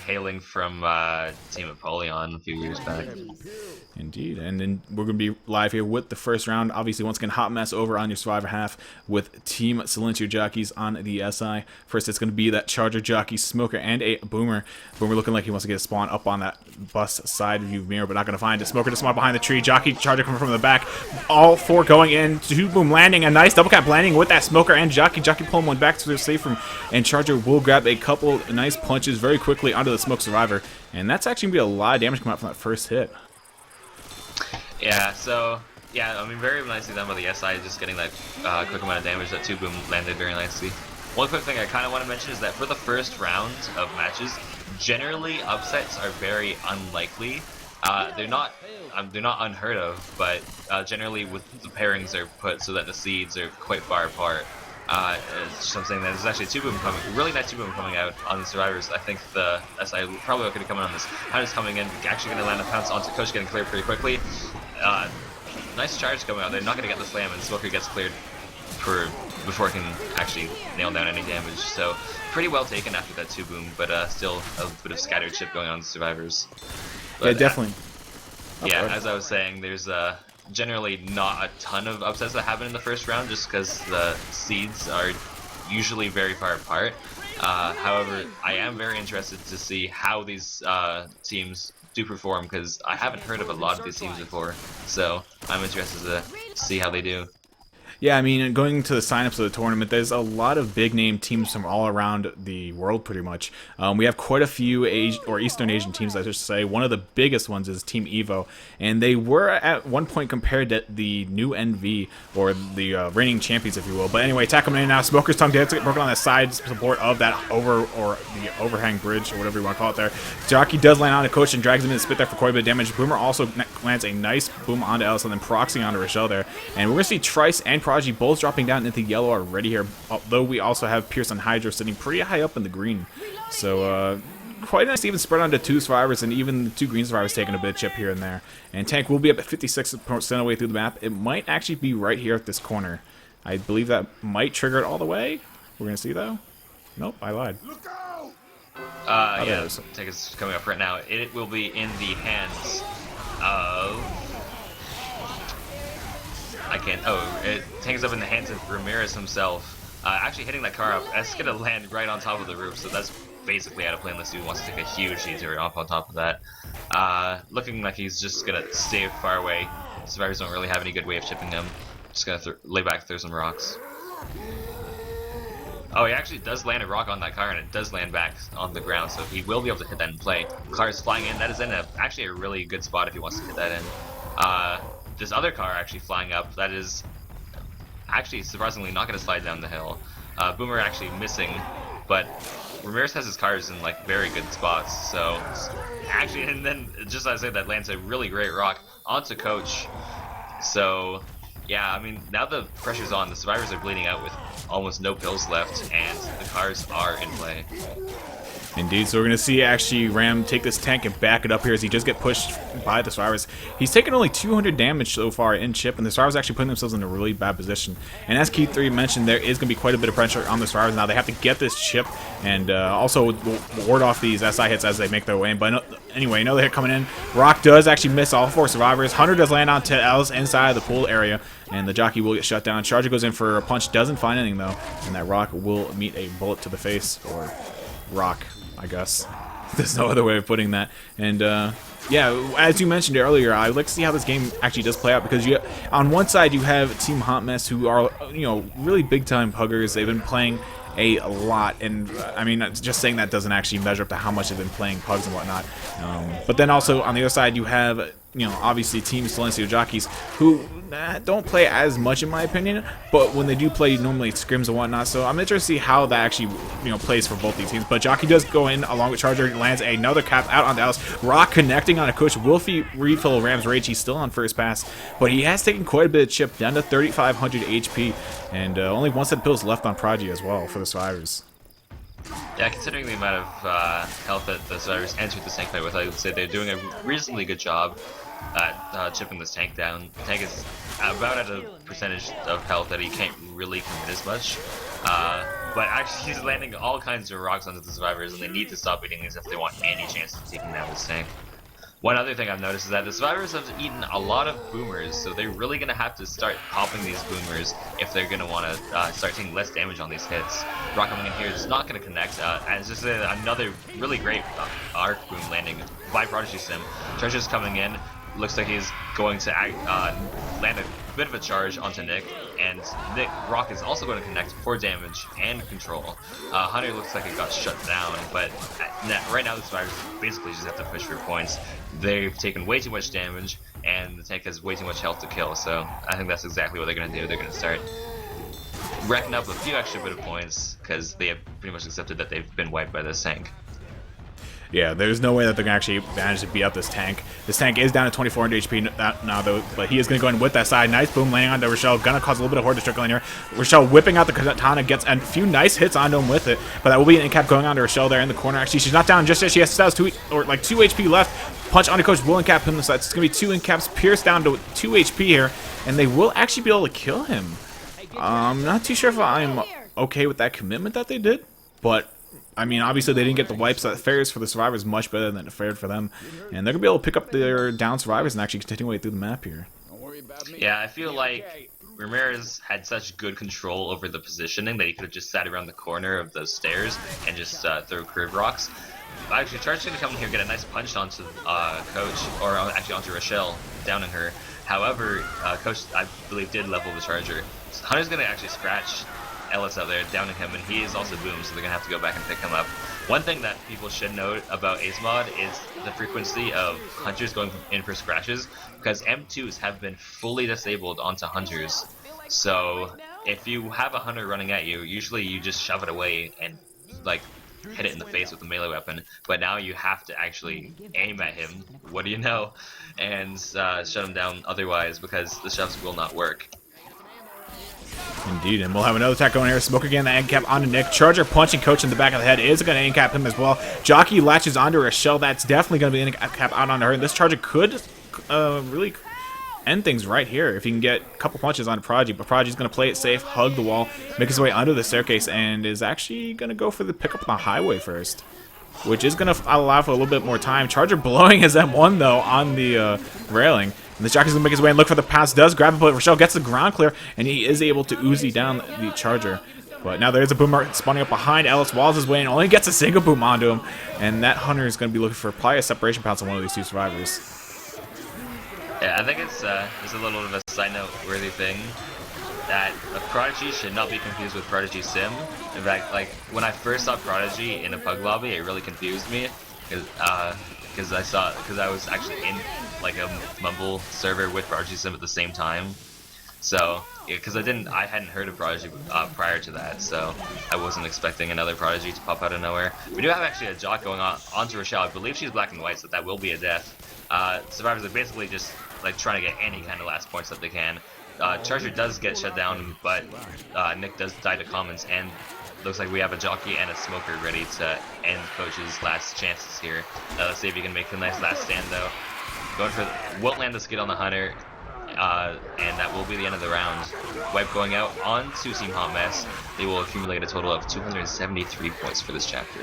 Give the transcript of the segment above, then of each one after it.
hailing from Team Apollyon a few years back. Indeed, and then we're going to be live here with the first round. Obviously, once again, hot mess over on your survivor half with Team Silencio Jockeys on the SI. First, it's going to be that Charger Jockey, Smoker, and a Boomer. Boomer looking like he wants to get a spawn up on that bus side view mirror, but not going to find it. Smoker to spawn behind the tree. Jockey, Charger coming from the back. All four going in. Two Boom landing. A nice double cap landing with that Smoker and Jockey. Jockey pulling one back to the safe room, and Charger will grab a couple nice punches very quickly onto the Smoke Survivor, and that's actually going to be a lot of damage coming out from that first hit. Yeah, so, yeah, I mean, very nicely done by the SI, just getting that quick amount of damage that 2 Boom landed very nicely. One quick thing I kind of want to mention is that for the first round of matches, generally upsets are very unlikely. They're not unheard of, but generally with the pairings are put so that the seeds are quite far apart. It's something that is actually 2 Boom coming, really nice 2 Boom coming out on the survivors. I think the SI probably could have come in on this. Hunter's coming in, actually going to land a pounce onto Coach, getting cleared pretty quickly. Nice charge coming out. They're not going to get the slam, and Smoker gets cleared before he can actually nail down any damage. So pretty well taken after that 2 Boom, but still a bit of scattered chip going on the survivors. But, yeah, definitely. Yeah, as I was saying, there's generally not a ton of upsets that happen in the first round, just because the seeds are usually very far apart. However, I am very interested to see how these teams do perform, because I haven't heard of a lot of these teams before, so I'm interested to see how they do. Yeah, I mean, going to the signups of the tournament, there's a lot of big-name teams from all around the world, pretty much. We have quite a few Eastern Asian teams, I should say. One of the biggest ones is Team Evo, and they were at one point compared to the new NV, or the reigning champions, if you will. But anyway, attack coming in now. Smoker's tongue gets broken on the side support of that the overhang bridge, or whatever you want to call it there. Jockey does land on a Coach and drags him in to spit there for quite a bit of damage. Boomer also lands a nice boom onto Ellis, and then proxying onto Rochelle there. And we're going to see Trice and Prodigy both dropping down into yellow already here, although we also have Pierce and Hydro sitting pretty high up in the green. So quite nice to even spread onto 2 survivors, and even the 2 green survivors taking a bit of chip here and there. And Tank will be up at 56% away through the map. It might actually be right here at this corner. I believe that might trigger it all the way. We're going to see, though. Nope, I lied. Yeah, Tank is coming up right now. It will be in the hands of... Tank is up in the hands of Ramirez himself. Actually hitting that car up. That's going to land right on top of the roof, so that's basically out of play unless he wants to take a huge detour off on top of that. Looking like he's just going to stay far away. Survivors don't really have any good way of chipping him. Just going to lay back, throw some rocks. Oh, he actually does land a rock on that car, and it does land back on the ground, so he will be able to hit that in play. Car is flying in. That is in actually a really good spot if he wants to hit that in. This other car actually flying up, that is actually surprisingly not going to slide down the hill. Boomer actually missing, but Ramirez has his cars in like very good spots, so actually, and then just as I say, that lands a really great rock onto Coach. So yeah, I mean, now the pressure's on, the survivors are bleeding out with almost no pills left, and the cars are in play. Indeed, so we're going to see actually Ram take this tank and back it up here as he just get pushed by the survivors. He's taken only 200 damage so far in chip, and the survivors actually putting themselves in a really bad position. And as Keith 3 mentioned, there is going to be quite a bit of pressure on the survivors now. They have to get this chip and also ward off these SI hits as they make their way in. But anyway, another hit coming in. Rock does actually miss all 4 survivors. Hunter does land onto Alice inside of the pool area, and the jockey will get shut down. Charger goes in for a punch, doesn't find anything though, and that rock will meet a bullet to the face, or rock, I guess. There's no other way of putting that. And yeah, as you mentioned earlier, I'd like to see how this game actually does play out, because on one side you have Team Hot Mess, who are, you know, really big time puggers. They've been playing a lot, and I mean, just saying that doesn't actually measure up to how much they've been playing pugs and whatnot. But then also on the other side you have, you know, obviously Team Silencio Jockeys, who don't play as much in my opinion, but when they do play, normally it's scrims and whatnot. So I'm interested to see how that actually, you know, plays for both these teams. But Jockey does go in along with Charger, lands another cap out on Dallas. Rock connecting on a Kush. Wolfie refill Ram's Rage. He's still on first pass, but he has taken quite a bit of chip, down to 3,500 HP, and only 1 set of pills left on Prodigy as well for the survivors. Yeah, considering the amount of health that the survivors entered this tank fight with, I would say they're doing a reasonably good job at chipping this tank down. The tank is about at a percentage of health that he can't really commit as much. But actually, he's landing all kinds of rocks onto the survivors, and they need to stop eating these if they want any chance of taking down this tank. One other thing I've noticed is that the survivors have eaten a lot of boomers, so they're really going to have to start popping these boomers if they're going to want to start taking less damage on these hits. Rock coming in here is not going to connect, and it's just another really great arc boom landing by Prodigy Sim. Treasure's coming in, looks like he's going to land a bit of a charge onto Nick, and Rock is also going to connect for damage and control. Hunter looks like it got shut down, but right now the survivors basically just have to push for points. They've taken way too much damage, and the tank has way too much health to kill, so I think that's exactly what they're going to do. They're going to start racking up a few extra bit of points, because they have pretty much accepted that they've been wiped by this tank. Yeah, there's no way that they're going to actually manage to beat up this tank. This tank is down to 2400 HP now, though, but he is going to go in with that side. Nice boom landing onto Rochelle. Going to cause a little bit of horde destruction here. Rochelle whipping out the katana, gets a few nice hits onto him with it, but that will be an in-cap going on to Rochelle there in the corner. Actually, she's not down just yet. She has 2 HP left. Punch onto Coach. Will in-cap him. So it's going to be 2 in-caps. Pierce down to 2 HP here, and they will actually be able to kill him. I'm not too sure if I'm okay with that commitment that they did, but I mean, obviously they didn't get the wipes. That fares for the survivors much better than it fared for them, and they're gonna be able to pick up their down survivors and actually continue way through the map here. Yeah, I feel like Ramirez had such good control over the positioning that he could have just sat around the corner of those stairs and just throw curve rocks. Actually, Charge's gonna come in here and get a nice punch onto Coach, or actually onto Rochelle, downing her. However, Coach, I believe, did level the Charger. So Hunter's gonna actually scratch Ellis out there, downing him, and he is also boomed, so they're gonna have to go back and pick him up. One thing that people should note about Ace Mod is the frequency of Hunters going in for scratches, because M2s have been fully disabled onto Hunters. So if you have a Hunter running at you, usually you just shove it away and like hit it in the face with a melee weapon, but now you have to actually aim at him, what do you know, and shut him down otherwise, because the shoves will not work. Indeed, and we'll have another attack going here. Smoke again, the end cap onto Nick. Charger punching Coach in the back of the head is going to end cap him as well. Jockey latches onto Rochelle. That's definitely going to be an end cap out onto her. And this Charger could really end things right here if he can get a couple punches on Prodigy. But Prodigy's going to play it safe, hug the wall, make his way under the staircase, and is actually going to go for the pickup on the highway first, which is going to allow for a little bit more time. Charger blowing his M1, though, on the railing. And the Jockey's going to make his way and look for the pass. Does grab it, but Rochelle gets the ground clear, and he is able to Uzi down the Charger. But now there's a boomer spawning up behind. Ellis walls his way and only gets a single boom onto him. And that Hunter is going to be looking for probably a separation pounce on one of these 2 survivors. Yeah, I think it's a little bit of a side note worthy thing that Prodigy should not be confused with Prodigy Sim. In fact, like when I first saw Prodigy in a pug lobby, it really confused me because I was actually in like a Mumble server with Prodigy Sim at the same time. So, because I hadn't heard of Prodigy prior to that, so I wasn't expecting another Prodigy to pop out of nowhere. We do have actually a Jock going onto Rochelle. I believe she's black and white, so that will be a death. Survivors are basically just like trying to get any kind of last points that they can. Charger does get shut down, but Nick does die to commons, and looks like we have a Jockey and a Smoker ready to end Coach's last chances here. Let's see if he can make a nice last stand though. Won't land the skid on the Hunter, and that will be the end of the round. Wipe going out on to Team Hot Mess. They will accumulate a total of 273 points for this chapter.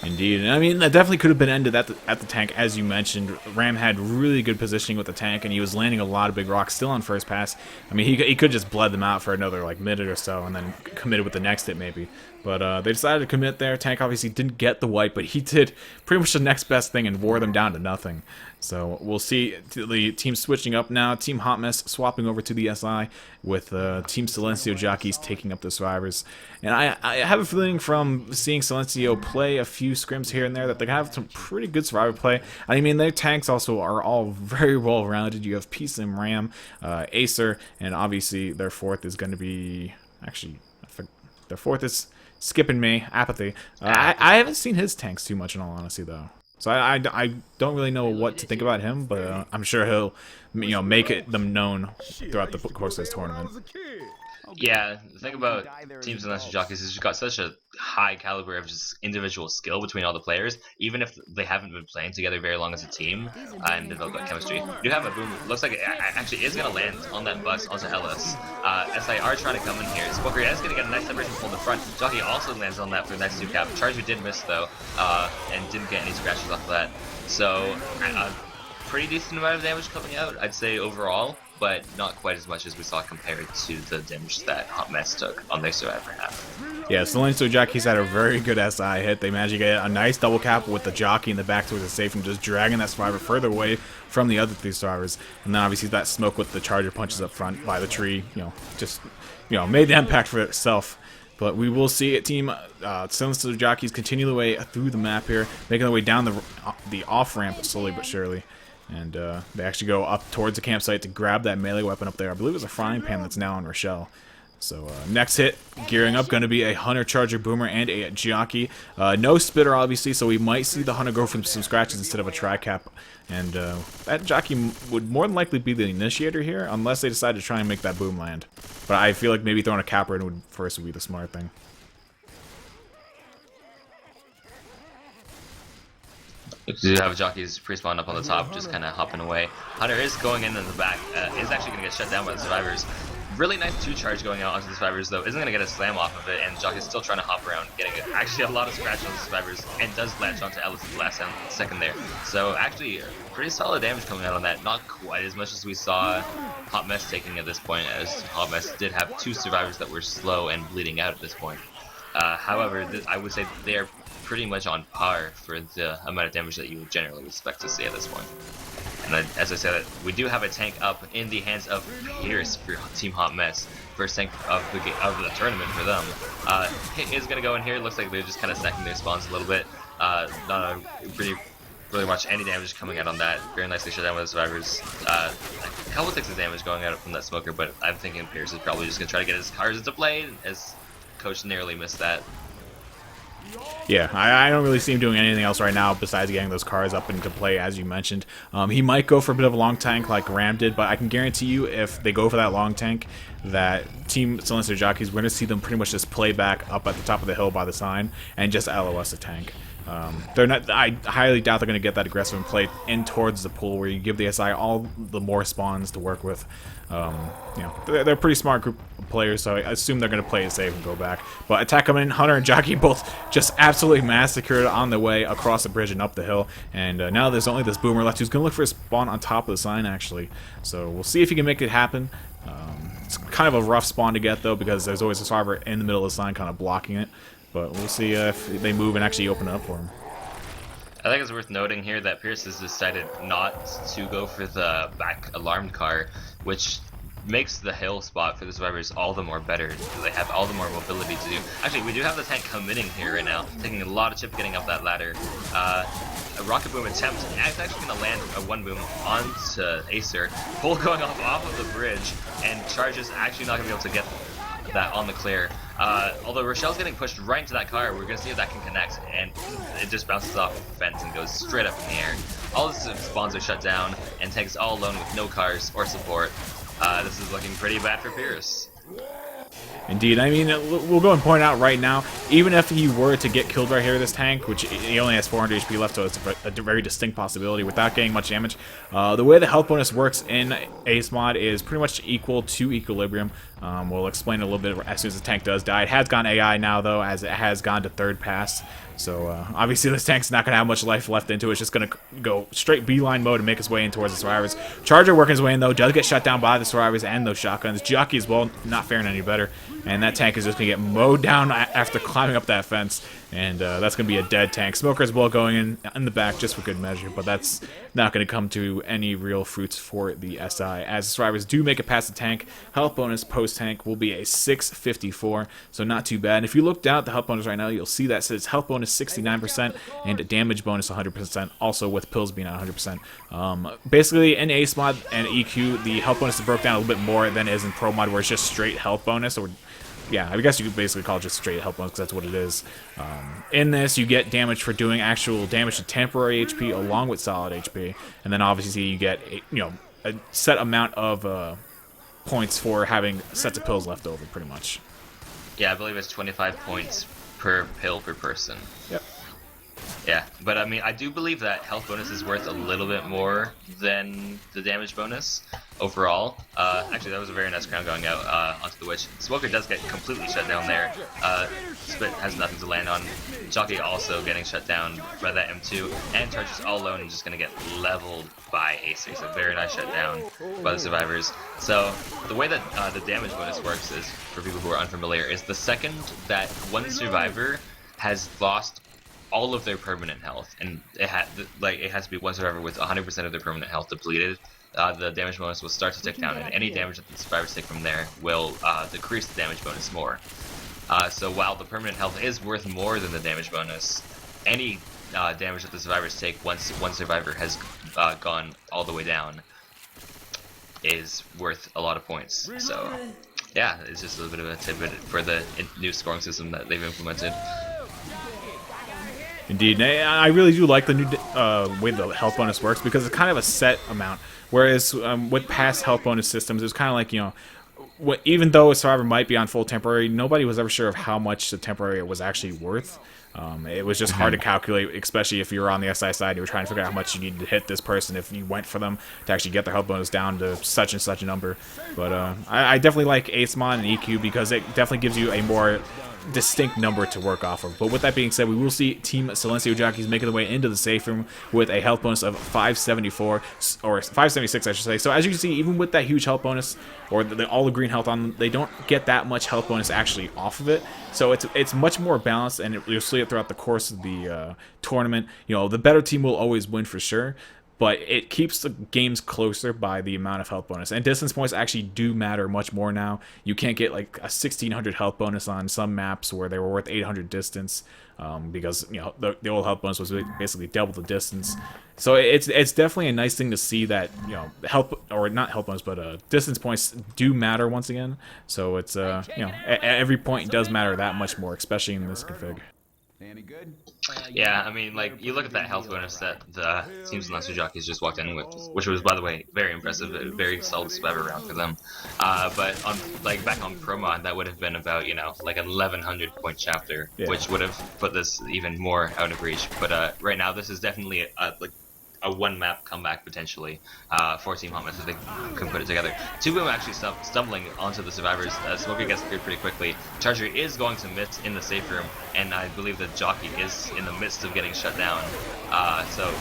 Indeed, and I mean that definitely could have been ended at the tank, as you mentioned. Ram had really good positioning with the tank, and he was landing a lot of big rocks still on first pass. I mean, he could just bled them out for another like minute or so, and then committed with the next hit maybe. But they decided to commit there. Tank obviously didn't get the wipe, but he did pretty much the next best thing and wore them down to nothing. So we'll see the team switching up now. Team Hot Mess swapping over to the SI with Team Silencio Jockeys taking up the survivors. And I have a feeling from seeing Silencio play a few scrims here and there that they have some pretty good survivor play. I mean, their tanks also are all very well rounded. You have Peace and Ram, Acer, and obviously their 4th is going to be actually their 4th is skipping me, Apathy. I haven't seen his tanks too much in all honesty though. So I don't really know what to think about him, but I'm sure he'll make them known throughout the course of this tournament. Yeah, the thing about Team Silencio Jockeys is you've got such a high caliber of just individual skill between all the players, even if they haven't been playing together very long as a team and developed that chemistry. You have a boom. Looks like it actually is going to land on that bus onto Ellis. SI are trying to come in here. Smoker is going to get a nice separation from the front. Jockey also lands on that for the next 2 cap. Charger did miss though, and didn't get any scratches off of that. So, pretty decent amount of damage coming out, I'd say overall, but not quite as much as we saw compared to the damage that Hot Mess took on their survivor half. Yeah, Silencio Jockeys had a very good SI hit. They managed to get a nice double cap with the jockey in the back towards the safe and just dragging that survivor further away from the other 3 survivors. And then obviously that smoke with the charger punches up front by the tree, just made the impact for itself. But we will see it. Team Silencio Jockeys continue the way through the map here, making their way down the off ramp slowly but surely. And they actually go up towards the campsite to grab that melee weapon up there. I believe it's a frying pan that's now on Rochelle. So next hit, gearing up, going to be a Hunter, Charger, Boomer, and a Jockey. No Spitter, obviously, so we might see the Hunter go from some scratches instead of a tri-cap. And that Jockey would more than likely be the initiator here, unless they decide to try and make that Boom land. But I feel like maybe throwing a Capper in would be the smart thing. You do have Jockeys pre-spawn up on the top, just kind of hopping away. Hunter is going in the back, is actually going to get shut down by the survivors. Really nice 2-charge going out onto the survivors, though. Isn't going to get a slam off of it, and Jockey's still trying to hop around, getting actually a lot of scratch on the survivors, and does latch onto Ellis at the last second there. So actually, pretty solid damage coming out on that. Not quite as much as we saw Hot Mess taking at this point, as Hot Mess did have 2 survivors that were slow and bleeding out at this point. However, I would say they are pretty much on par for the amount of damage that you would generally expect to see at this point. And as I said, we do have a tank up in the hands of Pierce for Team Hot Mess. First tank of the tournament for them. Hit is going to go in here. Looks like they're just kind of stacking their spawns a little bit. Not really much any damage coming out on that. Very nicely shut down with the survivors. A couple ticks of damage going out from that smoker, but I'm thinking Pierce is probably just going to try to get his cars into play, as Coach narrowly missed that. Yeah, I don't really see him doing anything else right now besides getting those cars up into play, as you mentioned. He might go for a bit of a long tank like Ram did, but I can guarantee you if they go for that long tank, that Team Silencio Jockeys, we're going to see them pretty much just play back up at the top of the hill by the sign and just LOS a tank. They're not. I highly doubt they're going to get that aggressive and play in towards the pool where you give the SI all the more spawns to work with. They're a pretty smart group of players, so I assume they're going to play it safe and go back. But attack coming in, Hunter and Jockey both just absolutely massacred on the way across the bridge and up the hill. And now there's only this Boomer left who's going to look for a spawn on top of the sign, actually. So we'll see if he can make it happen. It's kind of a rough spawn to get, though, because there's always a survivor in the middle of the sign kind of blocking it. But we'll see if they move and actually open it up for him. I think it's worth noting here that Pierce has decided not to go for the back alarmed car, which makes the hill spot for the survivors all the more better. They have all the more mobility to do. Actually, we do have the tank committing here right now, taking a lot of chip getting up that ladder. A rocket boom attempt, and it's actually going to land a 1 boom onto Acer. Bull going off of the bridge, and Charge is actually not going to be able to get that on the clear. Although Rochelle's getting pushed right into that car, we're going to see if that can connect, and it just bounces off the fence and goes straight up in the air. All the spawns are shut down, and Tank's all alone with no cars or support. This is looking pretty bad for Pierce. Indeed, I mean, we'll go and point out right now, even if he were to get killed right here, this tank, which he only has 400 HP left, so it's a very distinct possibility without getting much damage. The way the health bonus works in Ace Mod is pretty much equal to Equilibrium. We'll explain a little bit as soon as the tank does die. It has gone AI now, though, as it has gone to 3rd pass. So obviously this tank's not going to have much life left into it. It's just going to go straight beeline mode and make its way in towards the survivors. Charger working his way in, though, does get shut down by the survivors and those shotguns. Jockey as well, not faring any better. And that tank is just going to get mowed down after climbing up that fence. And that's going to be a dead tank. Smoker as well going in the back just for good measure. But that's not going to come to any real fruits for the SI. As the survivors do make it past the tank, health bonus post-tank will be a 654. So not too bad. And if you look down at the health bonus right now, you'll see that it says health bonus 69% and a damage bonus 100%. Also with pills being at 100%. Basically in Ace Mod and EQ, the health bonus is broke down a little bit more than it is in Pro Mod, where it's just straight health bonus. Or yeah, I guess you could basically call it just straight health bonus because that's what it is. In this, you get damage for doing actual damage to temporary HP along with solid HP, and then obviously you get a set amount of points for having sets of pills left over, pretty much. Yeah, I believe it's 25 points per pill per person. Yep. Yeah, but I mean, I do believe that health bonus is worth a little bit more than the damage bonus overall. Actually, that was a very nice crown going out onto the witch. Smoker does get completely shut down there. Spit has nothing to land on. Jockey also getting shut down by that M2, and Charger's all alone and just going to get leveled by Acer. So very nice shutdown by the survivors. So the way that the damage bonus works is, for people who are unfamiliar, is the second that one survivor has lost all of their permanent health, and it has to be one survivor with 100% of their permanent health depleted. The damage bonus will start to tick down, and any damage that the survivors take from there will decrease the damage bonus more. So while the permanent health is worth more than the damage bonus, any damage that the survivors take once one survivor has gone all the way down is worth a lot of points. So yeah, it's just a little bit of a tidbit for the new scoring system that they've implemented. Indeed, I really do like the new way the health bonus works, because it's kind of a set amount. Whereas with past health bonus systems, it was kind of like, you know, even though a survivor might be on full temporary, nobody was ever sure of how much the temporary was actually worth. It was just hard to calculate, especially if you were on the SI side. You were trying to figure out how much you needed to hit this person if you went for them to actually get their health bonus down to such and such a number. But I definitely like AceMod and EQ, because it definitely gives you a more distinct number to work off of. But with that being said, we will see Team Silencio Jockeys making their way into the safe room with a health bonus of 574, or 576 I should say. So as you can see, even with that huge health bonus, or all the green health on them, they don't get that much health bonus actually off of it. So it's much more balanced, and you'll see it throughout the course of the tournament. You know, the better team will always win for sure, but it keeps the games closer by the amount of health bonus. And distance points actually do matter much more now. You can't get like a 1600 health bonus on some maps where they were worth 800 distance, because, you know, the old health bonus was basically double the distance. So it's definitely a nice thing to see that, you know, not health bonus, but distance points do matter once again. So it's you know, every point does matter that much more, especially in this config. Any good? Yeah, I mean, like, you look at that health bonus that the Team Silencio Jockeys just walked in with, which was, by the way, very impressive, a very solid survivor round for them. But on, like, back on Pro Mod, that would have been about, you know, like an 1100 point chapter, yeah, which would have put this even more out of reach. But right now, this is definitely like a one-map comeback potentially for Team Hotmess if they can put it together. Two Boom actually stumbling onto the survivors. Smoker gets cleared pretty quickly. Charger is going to miss in the safe room, and I believe that Jockey is in the midst of getting shut down. So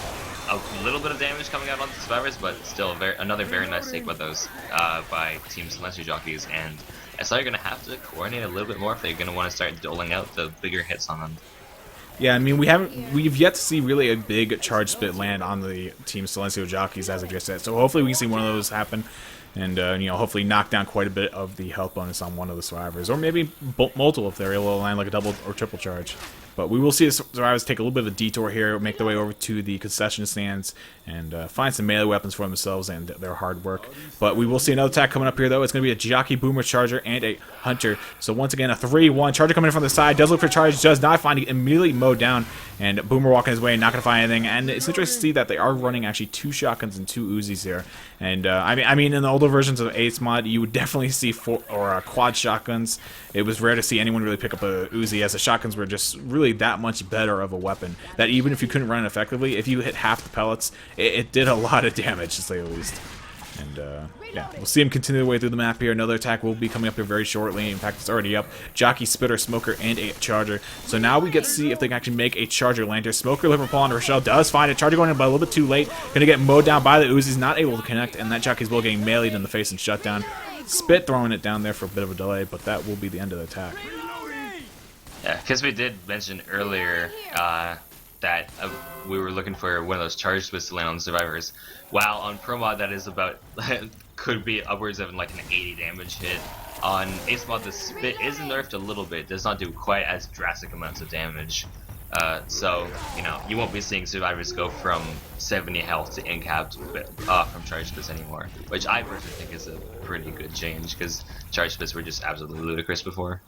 a little bit of damage coming out on the survivors, but still another very nice take by those by Team Silencio Jockeys. And SI are going to have to coordinate a little bit more if they're going to want to start doling out the bigger hits on them. Yeah, I mean, we've yet to see really a big charge spit land on the Team Silencio Jockeys, as I just said. So hopefully we can see one of those happen, and you know, hopefully knock down quite a bit of the health bonus on one of the survivors, or maybe multiple if they're able to land like a double or triple charge. But we will see the survivors take a little bit of a detour here, make their way over to the concession stands, and find some melee weapons for themselves and their hard work. But we will see another attack coming up here, though. It's going to be a Jockey, Boomer, Charger, and a Hunter. So once again, a 3-1. Charger coming in from the side, does look for Charge, does not find it, immediately mowed down, and Boomer walking his way, not going to find anything. And it's interesting to see that they are running actually 2 shotguns and 2 Uzis here. And I mean, in the older versions of Ace Mod, you would definitely see quad shotguns. It was rare to see anyone really pick up a Uzi, as the shotguns were just really that much better of a weapon, that even if you couldn't run it effectively, if you hit half the pellets, it did a lot of damage, to say the least. And yeah, we'll see him continue the way through the map here. Another attack will be coming up here very shortly. In fact, it's already up. Jockey, Spitter, Smoker, and a Charger. So now we get to see if they can actually make a Charger land here. Smoker looking for Paul, and Rochelle does find it. Charger going in, but a little bit too late. Gonna get mowed down by the Uzis, not able to connect, and that Jockey's will getting meleeed in the face and shut down. Spit throwing it down there for a bit of a delay, but that will be the end of the attack. Yeah, Kissme did mention earlier that we were looking for one of those charge spits to land on the survivors. While on Pro Mod that is about, could be upwards of like an 80 damage hit. On Ace Mod the spit is nerfed a little bit, does not do quite as drastic amounts of damage. So, you know, you won't be seeing survivors go from 70 health to incapped from charge spits anymore, which I personally think is a pretty good change, because charge spits were just absolutely ludicrous before.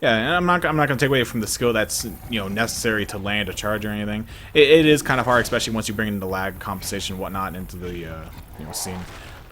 Yeah, and I'm not going to take away from the skill that's, you know, necessary to land a charge or anything. It is kind of hard, especially once you bring in the lag compensation and whatnot into the you know, scene.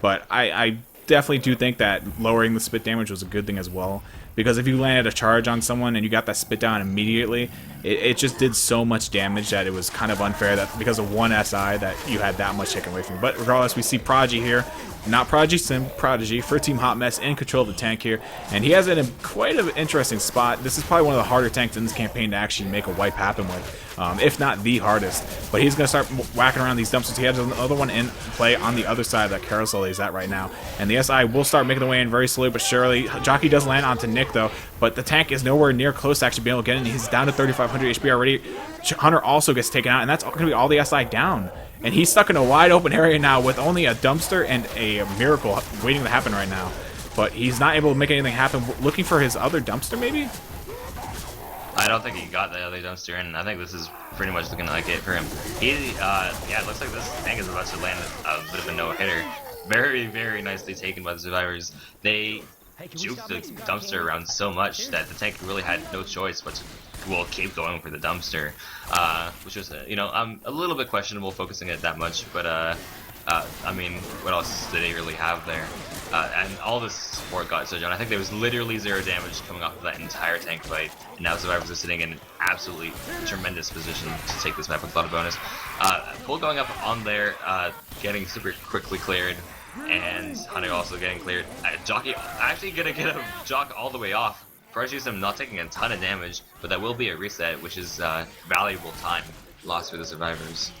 But I definitely do think that lowering the spit damage was a good thing as well. Because if you landed a charge on someone and you got that spit down immediately, it just did so much damage that it was kind of unfair that because of one SI that you had that much taken away from you. But regardless, we see Prodigy here. Not Prodigy Sim, Prodigy for Team Hot Mess in control of the tank here. And he has it in quite an interesting spot. This is probably one of the harder tanks in this campaign to actually make a wipe happen with, if not the hardest. But he's going to start whacking around these dumpsters. He has another one in play on the other side of that carousel he's at right now. And the SI will start making the way in very slowly but surely. Jockey does land onto Nick though, but the tank is nowhere near close to actually being able to get in. He's down to 3,500 HP already. Hunter also gets taken out, and that's going to be all the SI down. And he's stuck in a wide open area now with only a dumpster and a miracle waiting to happen right now. But he's not able to make anything happen. Looking for his other dumpster, maybe? I don't think he got the other dumpster in. I think this is pretty much looking like it for him. Yeah, it looks like this tank is about to land a bit of a no-hitter. Very, very nicely taken by the survivors. They juked the dumpster around so much that the tank really had no choice but to keep going for the dumpster, which was, a little bit questionable focusing it that much, but I mean, what else did they really have there? And all this support got so done. I think there was literally 0 damage coming off of that entire tank fight, and now survivors are sitting in an absolutely tremendous position to take this map with a lot of bonus. Pull going up on there, getting super quickly cleared, and Hunter also getting cleared. Jockey actually gonna get a Jock all the way off. Prodigy Sim not taking a ton of damage, but that will be a reset, which is valuable time lost for the survivors.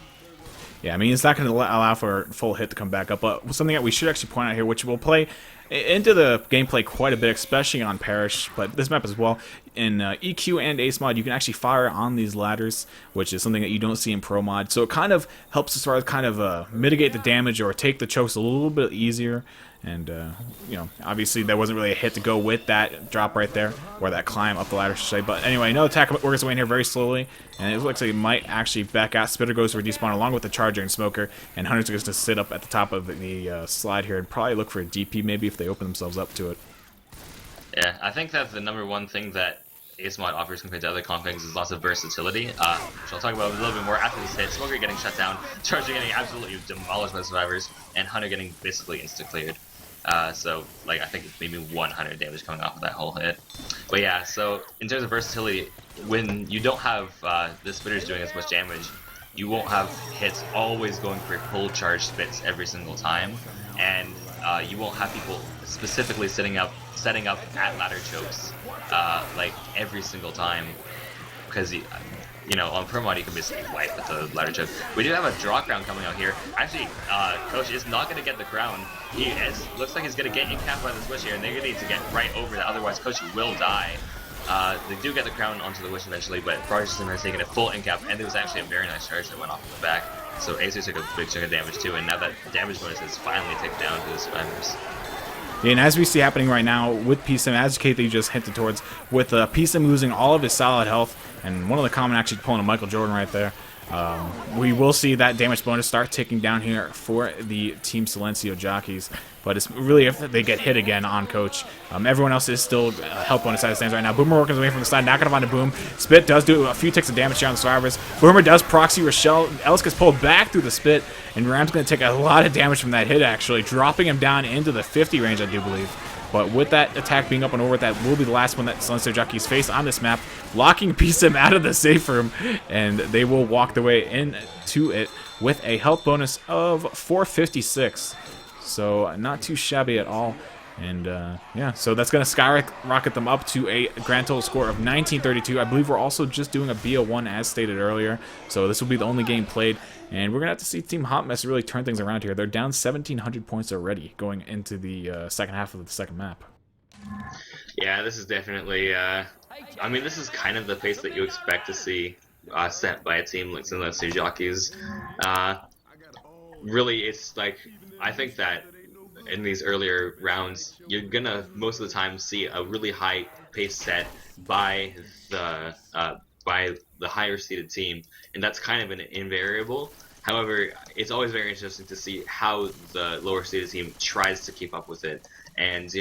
Yeah, I mean, it's not going to allow for a full hit to come back up, but something that we should actually point out here, which will play into the gameplay quite a bit, especially on Parish, but this map as well. In EQ and Ace mod, you can actually fire on these ladders, which is something that you don't see in Pro mod. So it kind of helps as far as kind of mitigate the damage or take the chokes a little bit easier. And, obviously there wasn't really a hit to go with that drop right there, or that climb up the ladder, I should say. But anyway, no attack works its way in here very slowly, and it looks like he might actually back out. Spitter goes for a despawn along with the Charger and Smoker, and Hunter's going to sit up at the top of the slide here and probably look for a DP maybe if they open themselves up to it. Yeah, I think that's the #1 thing that Ace mod offers compared to other configs is lots of versatility, which I'll talk about a little bit more after this hit. Smoker getting shut down, Charger getting absolutely demolished by the survivors, and Hunter getting basically insta-cleared. So, I think it's maybe 100 damage coming off of that whole hit. But yeah, so in terms of versatility, when you don't have the spitters doing as much damage, you won't have hits always going for pull charge spits every single time, and you won't have people specifically setting up at ladder chokes every single time, because on Pro mod you can basically wipe with the ladder choke. We do have a draw crown coming out here. Actually, Coach is not going to get the crown. Looks like he's going to get encamped by this Wish here, and they're going to need to get right over that, otherwise Coach will die. They do get the crown onto the Wish eventually, but Prodigy Sim has taken a full encap, and there was actually a very nice charge that went off the back. So Acer took a big chunk of damage too, and now that damage bonus is finally taken down to the survivors. Yeah, and as we see happening right now with PSIM, as Kathy just hinted towards, with PSIM losing all of his solid health, and one of the common actually pulling a Michael Jordan right there, we will see that damage bonus start ticking down here for the Team Silencio Jockeys. But it's really if they get hit again on Coach. Everyone else is still health bonus as it stands right now. Boomer working his way from the side, knocking up onto Boom. Spit does do a few ticks of damage here on the survivors. Boomer does proxy Rochelle. Ellis gets pulled back through the Spit, and Ram's going to take a lot of damage from that hit, actually, dropping him down into the 50 range, I do believe. But with that attack being up and over, that will be the last one that Silencio Jockeys face on this map, locking PSIM out of the safe room, and they will walk their way into it with a health bonus of 456. So not too shabby at all. And yeah, so that's going to skyrocket them up to a grand total score of 1932. I believe we're also just doing a BO1 as stated earlier. So this will be the only game played. And we're going to have to see Team Hot Mess really turn things around here. They're down 1,700 points already going into the second half of the second map. Yeah, this is definitely, I mean, this is kind of the pace that you expect to see set by a team like Silencio Jockeys. Really, it's I think that in these earlier rounds, you're gonna most of the time see a really high pace set by the higher seeded team, and that's kind of an invariable. However, it's always very interesting to see how the lower seeded team tries to keep up with it. And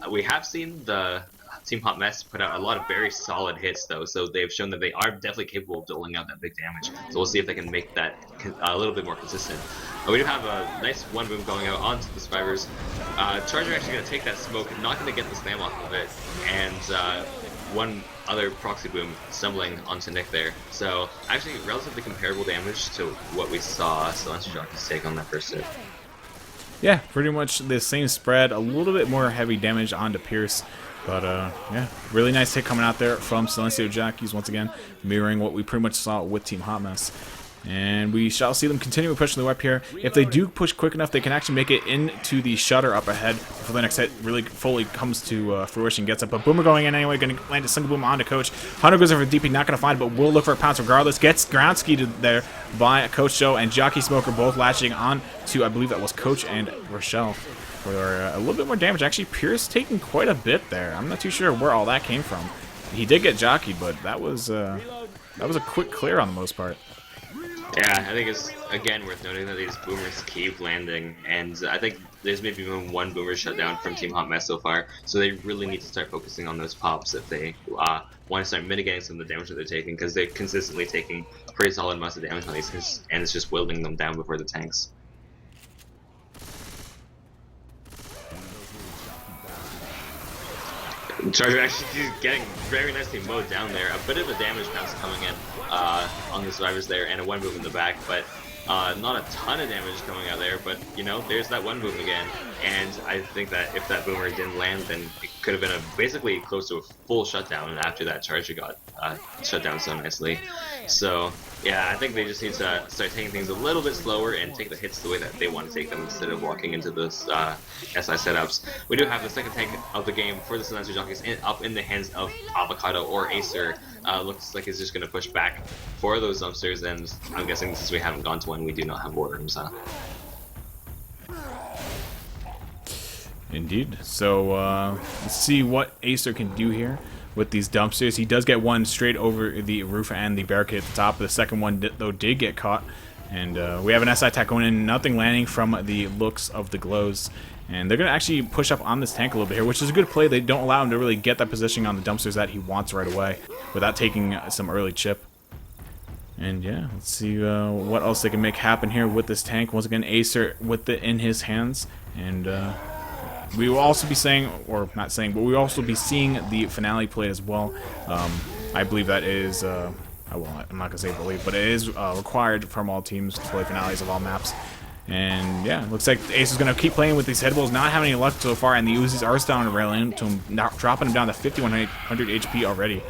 we have seen the Team Hot Mess put out a lot of very solid hits though, so they've shown that they are definitely capable of doling out that big damage. So we'll see if they can make that a little bit more consistent. We do have a nice one boom going out onto the survivors. Charger actually going to take that smoke, not going to get the slam off of it, and one other proxy boom stumbling onto Nick there. So actually relatively comparable damage to what we saw Silencio Jockeys take on that first hit. Yeah, pretty much the same spread, a little bit more heavy damage onto Pierce. But, yeah, really nice hit coming out there from Silencio Jockeys, once again, mirroring what we pretty much saw with Team Hot Mess. And we shall see them continue pushing the way up here. If they do push quick enough, they can actually make it into the shutter up ahead before the next hit really fully comes to fruition, gets up. But Boomer going in anyway, going to land a single boom onto Coach. Hunter goes over for DP, not going to find it, but will look for a pounce regardless. Gets ground skied there by Coach Joe and Jockey Smoker, both latching on to, I believe that was Coach and Rochelle, for a little bit more damage. Actually, Pierce taking quite a bit there. I'm not too sure where all that came from. He did get jockeyed, but that was a quick clear on the most part. Yeah, I think it's, again, worth noting that these boomers keep landing, and I think there's maybe even one boomer shutdown from Team Hot Mess so far, so they really need to start focusing on those pops if they want to start mitigating some of the damage that they're taking, because they're consistently taking pretty solid amounts of damage on these, and it's just whittling them down before the tanks. Charger actually getting very nicely mowed down there. A bit of a damage bounce coming in on the survivors there, and a one boom in the back, but not a ton of damage coming out there. But you know, there's that one boom again, and I think that if that boomer didn't land, then it could have been basically close to a full shutdown after that Charger got shut down so nicely. So yeah, I think they just need to start taking things a little bit slower and take the hits the way that they want to take them instead of walking into those SI setups. We do have the second tank of the game for the Silencio Jockeys up in the hands of Avocado or Acer. Looks like he's just going to push back for those dumpsters, and I'm guessing since we haven't gone to one, we do not have war rooms, huh? Indeed. So let's see what Acer can do here with these dumpsters. He does get one straight over the roof and the barricade at the top. The second one, though, did get caught. And we have an SI attack going in, nothing landing from the looks of the glows. And they're going to actually push up on this tank a little bit here, which is a good play. They don't allow him to really get that positioning on the dumpsters that he wants right away without taking some early chip. And yeah, let's see what else they can make happen here with this tank. Once again, Acer with it in his hands. And we will also be saying, or not saying, but we will also be seeing the finale play as well. I believe that is, I'm not going to say believe, but it is required from all teams to play finales of all maps. And yeah, looks like Ace is going to keep playing with these headables, not having any luck so far, and the Uzis are still on railing to him, dropping him down to 5100 HP already.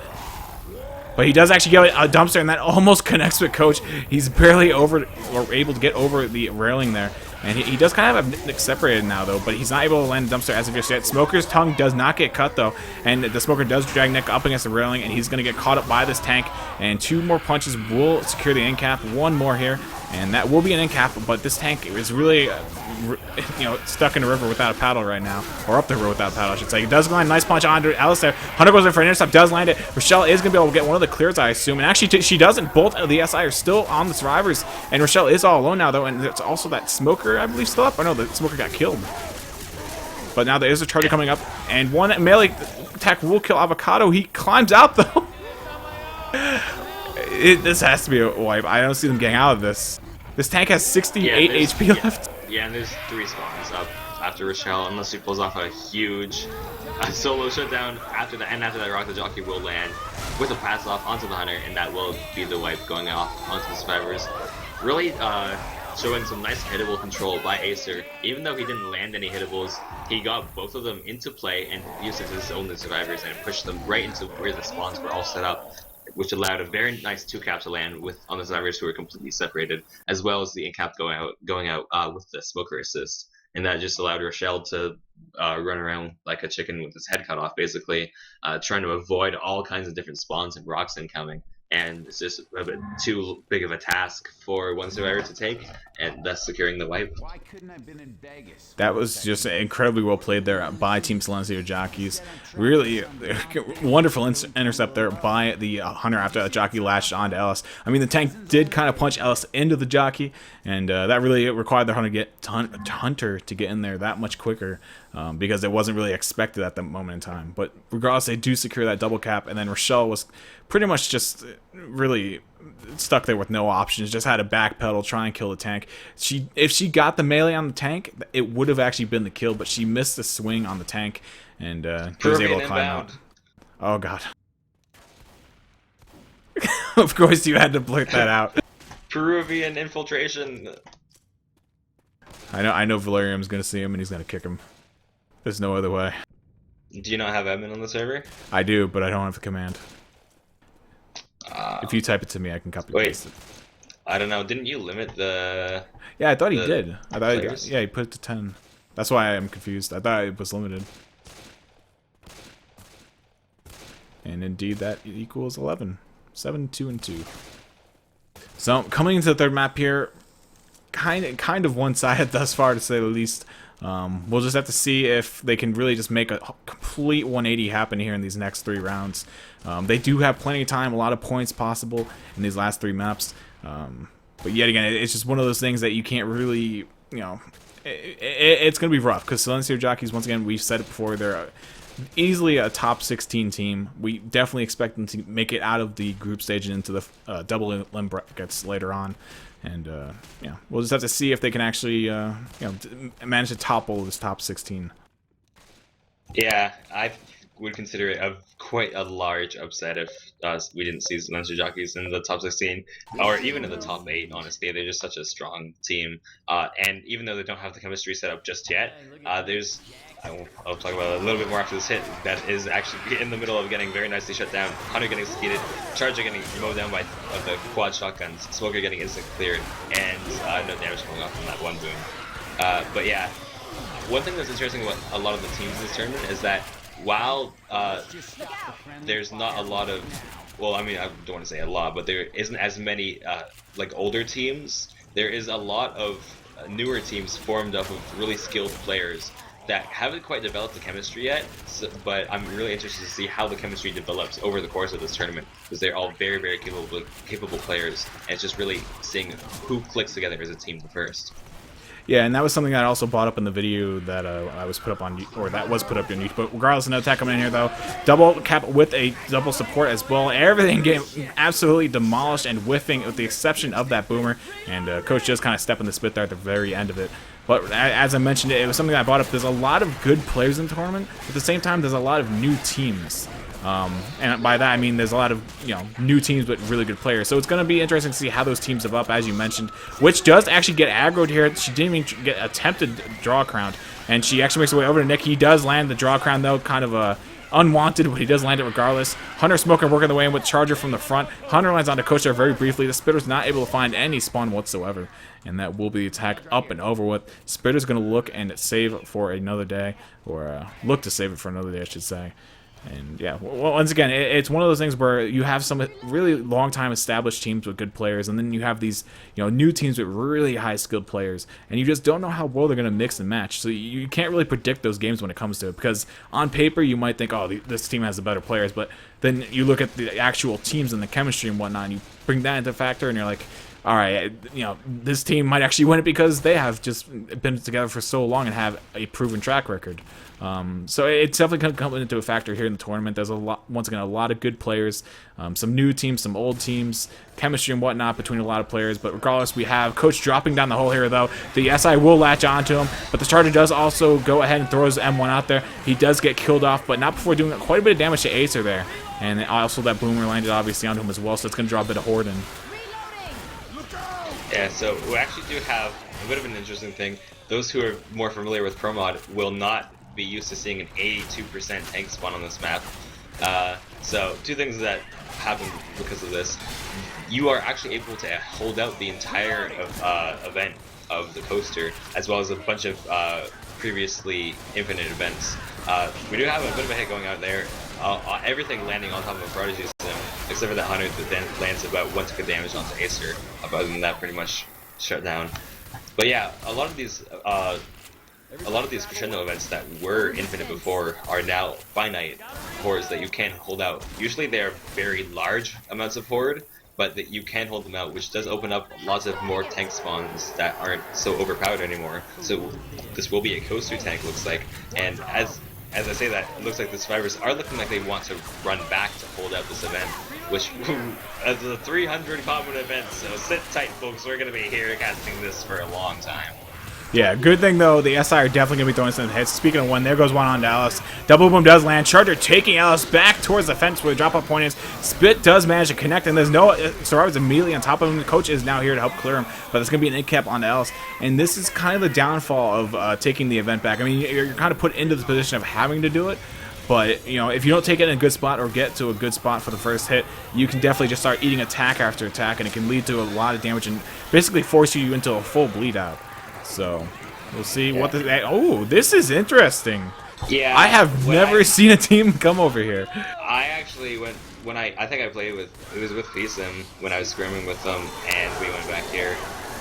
But he does actually get a dumpster, and that almost connects with Coach. He's barely over, or able to get over the railing there. And he does kind of have Nick separated now, though, but he's not able to land a dumpster as of just yet. Smoker's tongue does not get cut, though, and the Smoker does drag Nick up against the railing, and he's going to get caught up by this tank. And two more punches will secure the end cap. One more here, and that will be an end cap, but this tank is really, stuck in the river without a paddle right now. Or up the river without a paddle, I should say. It does land a nice punch onto Alistair. Hunter goes in for an intercept, does land it. Rochelle is going to be able to get one of the clears, I assume. And actually, she doesn't. Both of the SI are still on the survivors, and Rochelle is all alone now, though, and there's also that Smoker, I believe, still up. Oh, no, the Smoker got killed. But now there is a Charger coming up, and one melee attack will kill Avocado. He climbs out, though. This has to be a wipe. I don't see them getting out of this. This tank has 68 HP left. Yeah, and there's 3 spawns up after Rochelle, unless she pulls off a huge solo shutdown after that, and after that Rock the Jockey will land with a pass off onto the Hunter, and that will be the wipe going off onto the survivors. Really showing some nice hittable control by Acer. Even though he didn't land any hittables, he got both of them into play and used it to zone the survivors and pushed them right into where the spawns were all set up, which allowed a very nice 2 cap to land on the survivors who were completely separated, as well as the in cap going out with the Smoker assist. And that just allowed Rochelle to run around like a chicken with his head cut off, basically, trying to avoid all kinds of different spawns and rocks incoming. and it's just a bit too big of a task for one survivor to take, and thus securing the wipe. Why couldn't I have been in Vegas? That was just incredibly well played there by Team Silencio Jockeys. Really wonderful intercept there by the Hunter after that jockey latched onto Ellis. I mean, the tank did kind of punch Ellis into the jockey, and that really required the Hunter to get in there that much quicker, because it wasn't really expected at that moment in time. But regardless, they do secure that double cap, and then Rochelle was pretty much just really stuck there with no options, just had to backpedal, try and kill the tank. If she got the melee on the tank, it would have actually been the kill, but she missed the swing on the tank, and he was able to climb out. Oh god. Of course you had to blurt that out. Peruvian infiltration. I know Valerium's gonna see him and he's gonna kick him. There's no other way. Do you not have admin on the server? I do, but I don't have the command. If you type it to me, I can copy paste it. I don't know. Didn't you limit the? Yeah, I thought he did. I thought he put it to 10. That's why I'm confused. I thought it was limited. And indeed, that equals 11. 7, 2, and 2. So coming into the third map here, kind of one-sided thus far, to say the least. We'll just have to see if they can really just make a complete 180 happen here in these next 3 rounds. They do have plenty of time, a lot of points possible in these last 3 maps. But yet again, it's just one of those things that you can't really, you know, it's going to be rough, because Silencio Jockeys, once again, we've said it before, they're easily a top 16 team. We definitely expect them to make it out of the group stage and into the double elim brackets later on. And yeah, we'll just have to see if they can actually manage to topple this top 16. Yeah, I would consider it quite a large upset if we didn't see Silencio Jockeys in the top 16, or even in the top 8, honestly. They're just such a strong team. And even though they don't have the chemistry set up just yet, I'll talk about it a little bit more after this hit, that is actually in the middle of getting very nicely shut down. Hunter getting succeeded, Charger getting mowed down by the quad shotguns, Smoker getting instant cleared, and no damage coming off from that one boom. But yeah, one thing that's interesting about a lot of the teams in this tournament is that while there's not a lot of, well, I mean, I don't want to say a lot, but there isn't as many like older teams, there is a lot of newer teams formed up of really skilled players that haven't quite developed the chemistry yet, but I'm really interested to see how the chemistry develops over the course of this tournament, because they're all very, very capable players, and it's just really seeing who clicks together as a team first. Yeah, and that was something that I also brought up in the video that I was put up on, or that was put up on YouTube. But regardless, no attack coming in here though. Double cap with a double support as well. Everything getting absolutely demolished and whiffing, with the exception of that boomer. And Coach just kind of stepping the spit there at the very end of it. But as I mentioned, it was something that I brought up. There's a lot of good players in the tournament. At the same time, there's a lot of new teams. And by that I mean there's a lot of new teams but really good players. So it's going to be interesting to see how those teams develop, as you mentioned. Which does actually get aggroed here. She didn't even get attempted draw crown, and she actually makes her way over to Nick. He does land the draw crown though, kind of unwanted, but he does land it regardless. Hunter Smoker working the way in with Charger from the front. Hunter lands onto Coach there very briefly. The Spitter's not able to find any spawn whatsoever, and that will be the attack up and over with. Spitter's going to look and save for another day, or look to save it for another day, I should say. And yeah, once again, it's one of those things where you have some really long-time established teams with good players, and then you have these new teams with really high-skilled players, and you just don't know how well they're going to mix and match. So you can't really predict those games when it comes to it, because on paper you might think, oh, this team has the better players, but then you look at the actual teams and the chemistry and whatnot, and you bring that into factor, and you're like, all right, this team might actually win it because they have just been together for so long and have a proven track record. So it's definitely going to come into a factor here in the tournament. There's once again, a lot of good players, some new teams, some old teams, chemistry and whatnot between a lot of players. But regardless, we have Coach dropping down the hole here, though. The SI will latch onto him, but the Charger does also go ahead and throw his M1 out there. He does get killed off, but not before doing quite a bit of damage to Acer there. And also that Boomer landed obviously onto him as well, so it's going to draw a bit of horde in. Yeah, so we actually do have a bit of an interesting thing. Those who are more familiar with Pro Mod will not be used to seeing an 82% tank spawn on this map. So two things that happen because of this. You are actually able to hold out the entire event of the coaster, as well as a bunch of previously infinite events. We do have a bit of a hit going out there. Everything landing on top of a Prodigy system, except for that Hunter that then lands about 1 tick of damage onto Acer. Other than that, pretty much shut down. But yeah, a lot of these crescendo events that were infinite before are now finite hordes that you can hold out. Usually they are very large amounts of horde, but that you can hold them out, which does open up lots of more tank spawns that aren't so overpowered anymore. So this will be a coaster tank, looks like, and as I say that, it looks like the survivors are looking like they want to run back to hold out this event, which as a 300 common event, so sit tight folks, we're going to be here casting this for a long time. Yeah, good thing though, the SI are definitely going to be throwing some hits. Speaking of one, there goes one on to Alice. Double boom does land. Charger taking Alice back towards the fence where the drop-off point is. Spit does manage to connect, and there's no survivors immediately on top of him. The coach is now here to help clear him, but there's going to be an in-cap on Alice. And this is kind of the downfall of taking the event back. I mean, you're kind of put into the position of having to do it. But, you know, if you don't take it in a good spot or get to a good spot for the first hit, you can definitely just start eating attack after attack, and it can lead to a lot of damage and basically force you into a full bleed out. So we'll see what this. Oh, this is interesting. Yeah, I have never seen a team come over here. I actually went when I think I played with Kissme when I was scrimming with them, and we went back here.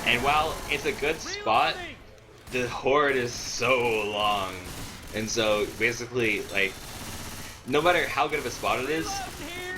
And while it's a good spot, the horde is so long, and so basically like no matter how good of a spot it is,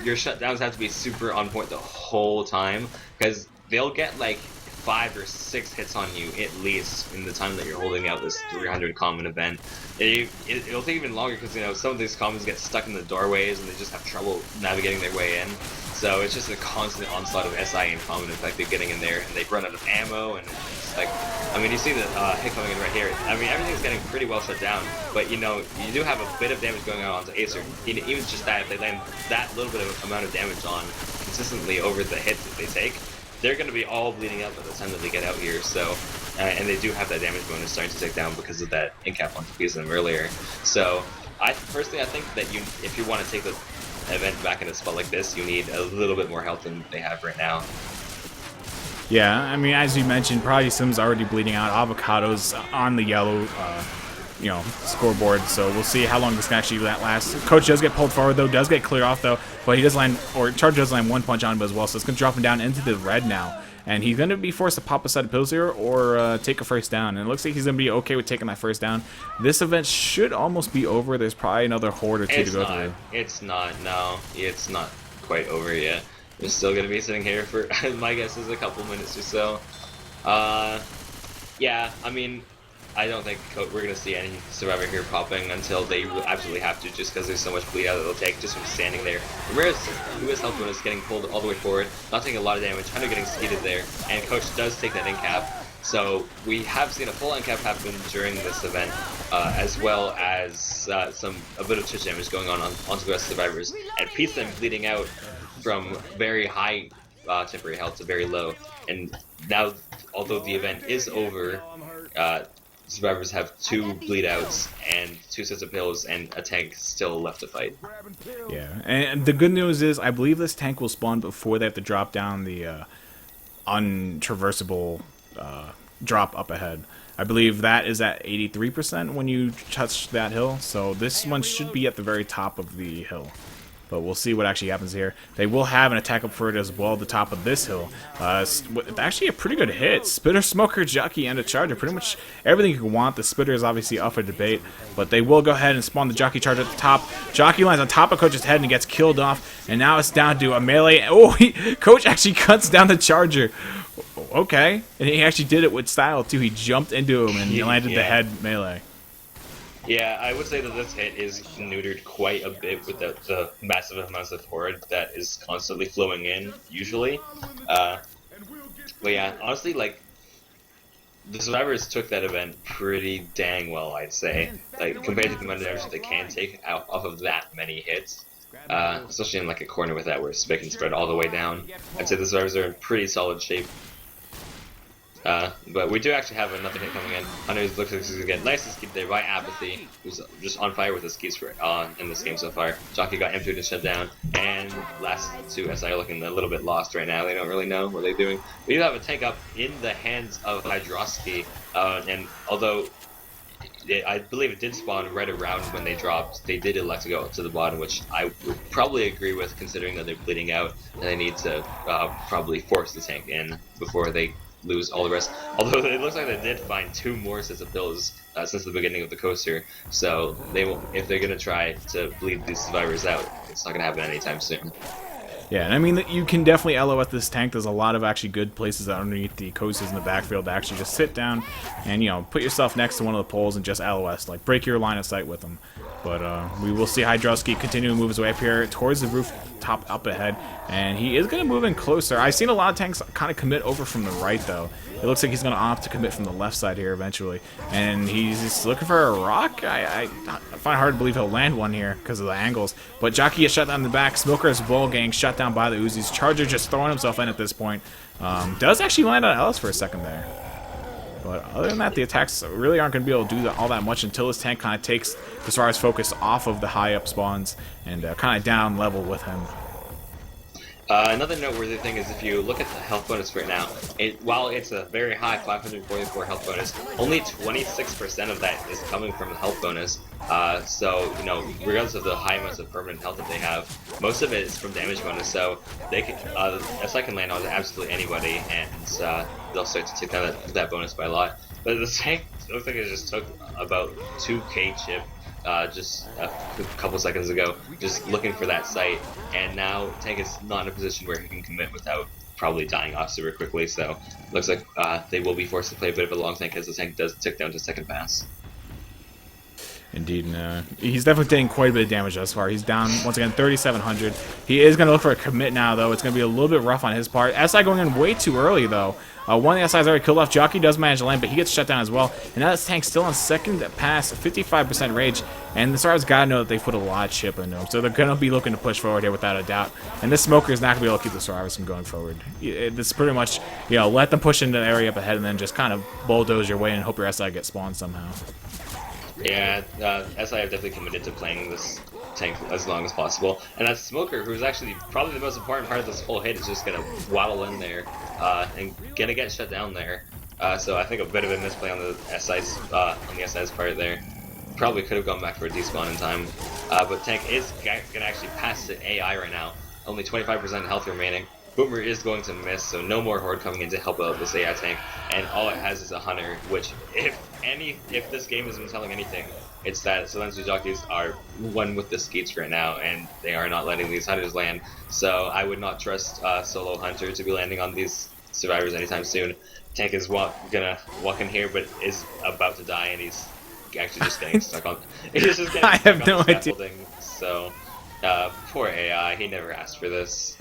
your shutdowns have to be super on point the whole time because they'll get like 5 or 6 hits on you at least in the time that you're holding out this 300 common event. It'll take even longer because, you know, some of these commons get stuck in the doorways and they just have trouble navigating their way in. So it's just a constant onslaught of SI and common effective getting in there, and they run out of ammo, and it's like, I mean, you see the hit coming in right here. I mean, everything's getting pretty well shut down, but you know, you do have a bit of damage going on onto Acer. Even just that, if they land that little bit of amount of damage on consistently over the hits that they take, they're going to be all bleeding out by the time that they get out here. So, and they do have that damage bonus starting to take down because of that in-cap on Kissme earlier. So, personally, I think that if you want to take the event back in a spot like this, you need a little bit more health than they have right now. Yeah, I mean, as you mentioned, probably Sim's already bleeding out. Avocado's on the yellow, scoreboard. So we'll see how long this can actually last. Coach does get pulled forward though, does get cleared off though, but he does land, or Charge does land one punch on him as well. So it's gonna drop him down into the red now, and he's gonna be forced to pop a set of pills here or take a first down. And it looks like he's gonna be okay with taking that first down. This event should almost be over. There's probably another horde or two to go through. It's not. No, it's not quite over yet. We're still gonna be sitting here for, my guess is, a couple minutes or so. Yeah, I mean, I don't think we're going to see any survivor here popping until they absolutely have to, just because there's so much bleed out that they'll take just from standing there. Ramirez, who is health bonus, getting pulled all the way forward, not taking a lot of damage, Hunter getting skeeted there, and Coach does take that in-cap. So we have seen a full in-cap happen during this event, as well as a bit of chip damage going on onto the rest of the survivors, and Kissme bleeding out from very high temporary health to very low. And now, although the event is over, survivors have 2 bleed outs and 2 sets of pills and a tank still left to fight. Yeah, and the good news is I believe this tank will spawn before they have to drop down the untraversable drop up ahead. I believe that is at 83% when you touch that hill, so this one should be at the very top of the hill. But we'll see what actually happens here. They will have an attack up for it as well at the top of this hill. Actually a pretty good hit. Spitter, Smoker, Jockey, and a Charger. Pretty much everything you can want. The Spitter is obviously up for debate, but they will go ahead and spawn the Jockey Charger at the top. Jockey lands on top of Coach's head and gets killed off, and now it's down to a melee. Oh, Coach actually cuts down the Charger. Okay, and he actually did it with style too. He jumped into him and landed the head melee. Yeah, I would say that this hit is neutered quite a bit with the massive amounts of horde that is constantly flowing in, usually. But yeah, honestly, like, the survivors took that event pretty dang well, I'd say. Like, compared to the amount of damage that they can take off of that many hits. Especially in like a corner with that where Spick can spread all the way down. I'd say the survivors are in pretty solid shape. But we do actually have another hit coming in. Hunter looks like he's gonna get nice and skeeved there by Apathy, who's just on fire with his keys in this game so far. Jockey got M2 to shut down, and last 2 SI are looking a little bit lost right now. They don't really know what they're doing. We do have a tank up in the hands of Hydrosky, and although I believe it did spawn right around when they dropped. They did elect to go to the bottom, which I would probably agree with, considering that they're bleeding out and they need to probably force the tank in before they lose all the rest. Although it looks like they did find 2 more sets of pills since the beginning of the coaster, so they will, if they're gonna try to bleed these survivors out, it's not gonna happen anytime soon. Yeah, and I mean, you can definitely LOS this tank. There's a lot of actually good places underneath the coasters in the backfield to actually just sit down and, you know, put yourself next to one of the poles and just LOS. Like, break your line of sight with them. But we will see Hydrowski continue to move his way up here towards the rooftop up ahead. And he is going to move in closer. I've seen a lot of tanks kind of commit over from the right, though. It looks like he's going to opt to commit from the left side here eventually. And he's just looking for a rock. I find it hard to believe he'll land one here because of the angles. But Jockey gets shut down in the back. Smoker's Bull gang shut down by the Uzis. Charger just throwing himself in at this point. Does actually land on Ellis for a second there. But other than that, the attacks really aren't going to be able to do all that much until this tank kind of takes the Swar's focus off of the high up spawns and kind of down level with him. Another noteworthy thing is if you look at the health bonus right now, while it's a very high 544 health bonus, only 26% of that is coming from the health bonus. So, you know, regardless of the high amounts of permanent health that they have, most of it is from damage bonus, so they can, SI can land on absolutely anybody, and they'll start to take that bonus by a lot. But the tank looks like it just took about 2k chip just a couple seconds ago, just looking for that site, and now Tank is not in a position where he can commit without probably dying off super quickly, so looks like they will be forced to play a bit of a long tank as the tank does tick down to second pass. Indeed, and he's definitely taking quite a bit of damage thus far. He's down, once again, 3,700. He is going to look for a commit now, though. It's going to be a little bit rough on his part. SI going in way too early, though. One of the SI's already killed off. Jockey does manage to land, but he gets shut down as well. And now this tank's still on second pass, 55% rage. And the Stars got to know that they put a lot of chip into him. So they're going to be looking to push forward here without a doubt. And this Smoker is not going to be able to keep the Stars from going forward. It's pretty much, you know, let them push into the area up ahead and then just kind of bulldoze your way and hope your SI gets spawned somehow. Yeah, SI have definitely committed to playing this tank as long as possible. And that Smoker, who's actually probably the most important part of this whole hit, is just going to waddle in there and going to get shut down there. So I think a bit of a misplay on the SI's part there. Probably could have gone back for a despawn in time. But Tank is going to actually pass the AI right now. Only 25% health remaining. Boomer is going to miss, so no more Horde coming in to help out this AI tank, and all it has is a Hunter, which, if this game isn't telling anything, it's that Silencio Jockeys are one with the Skeets right now, and they are not letting these Hunters land, so I would not trust solo Hunter to be landing on these survivors anytime soon. Tank is gonna walk in here, but is about to die, and he's actually just getting stuck on. He's just getting I stuck have on no the idea. scaffolding, so poor AI, he never asked for this.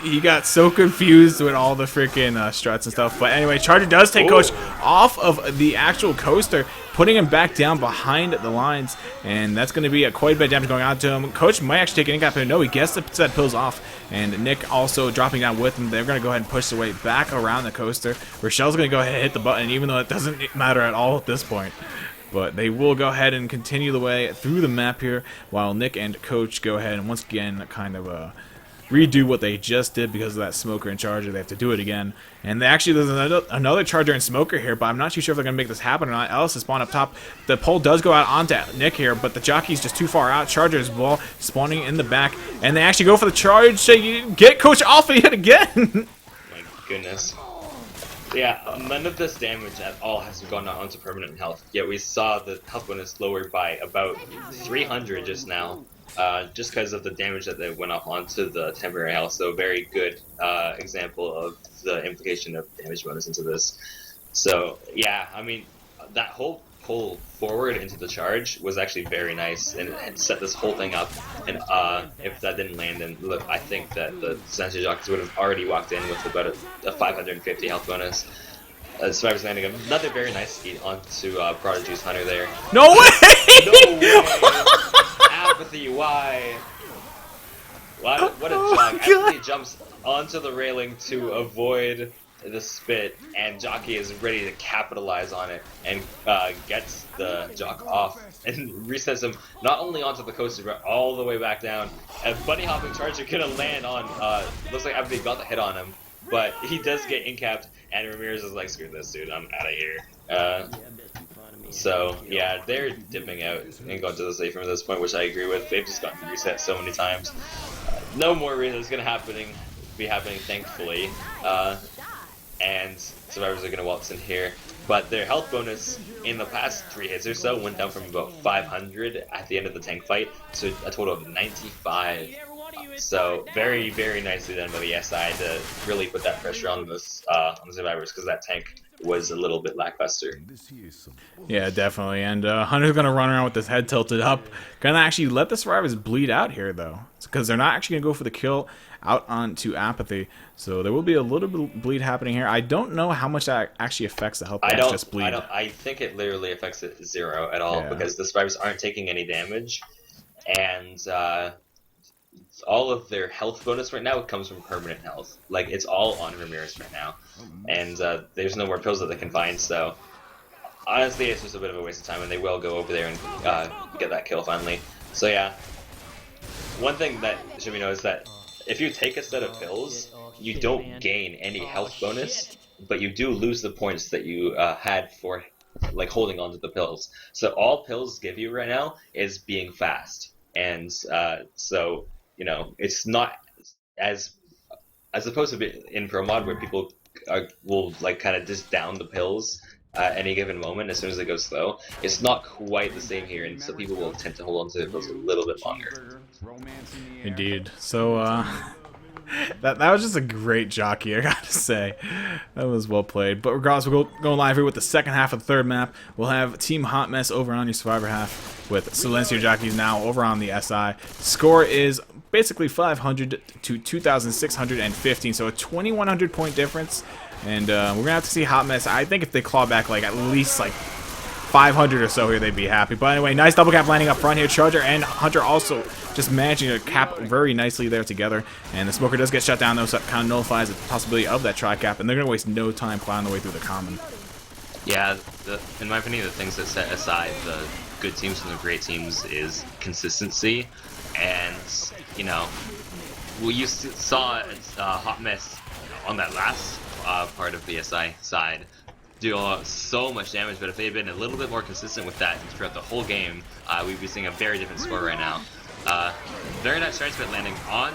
He got so confused with all the freaking struts and stuff. But anyway, Charger does take Coach off of the actual coaster, putting him back down behind the lines. And that's going to be quite a bit of damage going on to him. Coach might actually take an incap, but no, he gets the set pills off. And Nick also dropping down with him. They're going to go ahead and push their way back around the coaster. Rochelle's going to go ahead and hit the button, even though it doesn't matter at all at this point. But they will go ahead and continue the way through the map here, while Nick and Coach go ahead and once again kind of redo what they just did because of that Smoker and Charger. They have to do it again. And there's another Charger and Smoker here, but I'm not too sure if they're going to make this happen or not. Ellis is spawned up top. The pole does go out onto Nick here, but the Jockey's just too far out. Charger's ball spawning in the back, and they actually go for the charge. So you get Coach off yet again. My goodness. Yeah, none of this damage at all has gone onto permanent health, yet we saw the health bonus lowered by about 300 just now. Just because of the damage that they went off onto the temporary health, so very good example of the implication of damage bonus into this. So yeah, I mean, that whole pull forward into the charge was actually very nice, and it set this whole thing up. And if that didn't land, then look, I think that the Silencio Jockeys would have already walked in with about a 550 health bonus. Survivor's landing another very nice skeet onto Prodigy's Hunter there. No way! No way! Apathy, why? What a jog. Apathy jumps onto the railing to avoid the spit, and Jockey is ready to capitalize on it and gets the Jock off and resets him not only onto the coaster but all the way back down. A bunny hopping Charger gonna land on, looks like Apathy got the hit on him, but he does get incapped, and Ramirez is like, screw this dude, I'm out of here. So yeah, they're dipping out and going to the safe room at this point, which I agree with. They've just gotten reset so many times. No more reason it's gonna be happening, thankfully. And survivors are gonna waltz in here. But their health bonus in the past 3 hits or so went down from about 500 at the end of the tank fight to a total of 95. So very, very nicely done by the SI to really put that pressure on the survivors, because that tank was a little bit lackluster. Yeah, definitely. And Hunter's going to run around with his head tilted up. Going to actually let the survivors bleed out here, though. Because they're not actually going to go for the kill out onto Apathy. So there will be a little bit of bleed happening here. I don't know how much that actually affects the health. I think it literally affects it 0 at all, because the survivors aren't taking any damage. And all of their health bonus right now comes from permanent health. Like, it's all on Ramirez right now. And there's no more pills that they can find, so honestly, it's just a bit of a waste of time, and they will go over there and get that kill finally. So yeah, one thing that should be noticed is that if you take a set of pills, you don't gain any health bonus, but you do lose the points that you had for like holding on to the pills. So all pills give you right now is being fast, and so you know, it's not as opposed to be in pro mod where people will like kind of just down the pills at any given moment as soon as they go slow. It's not quite the same here, and so people will tend to hold on to their pills a little bit longer. Indeed. So that was just a great jockey, I gotta say. That was well played. But regardless, we'll go live here with the second half of the third map. We'll have Team Hot Mess over on your survivor half with Silencio Jockeys now over on the SI. Score is basically 500 to 2,615, so a 2,100 point difference. And we're gonna have to see Hot Mess. I think if they claw back like at least like 500 or so here, they'd be happy. But anyway, nice double cap landing up front here. Charger and Hunter also just managing to cap very nicely there together. And the smoker does get shut down though, so that kind of nullifies the possibility of that tri-cap. And they're gonna waste no time plowing their way through the common. Yeah, in my opinion, the things that set aside the good teams from the great teams is consistency. And you know, you saw Hot Mess on that last part of the SI side do so much damage, but if they had been a little bit more consistent with that throughout the whole game, we'd be seeing a very different score right now. Very nice strike spit landing on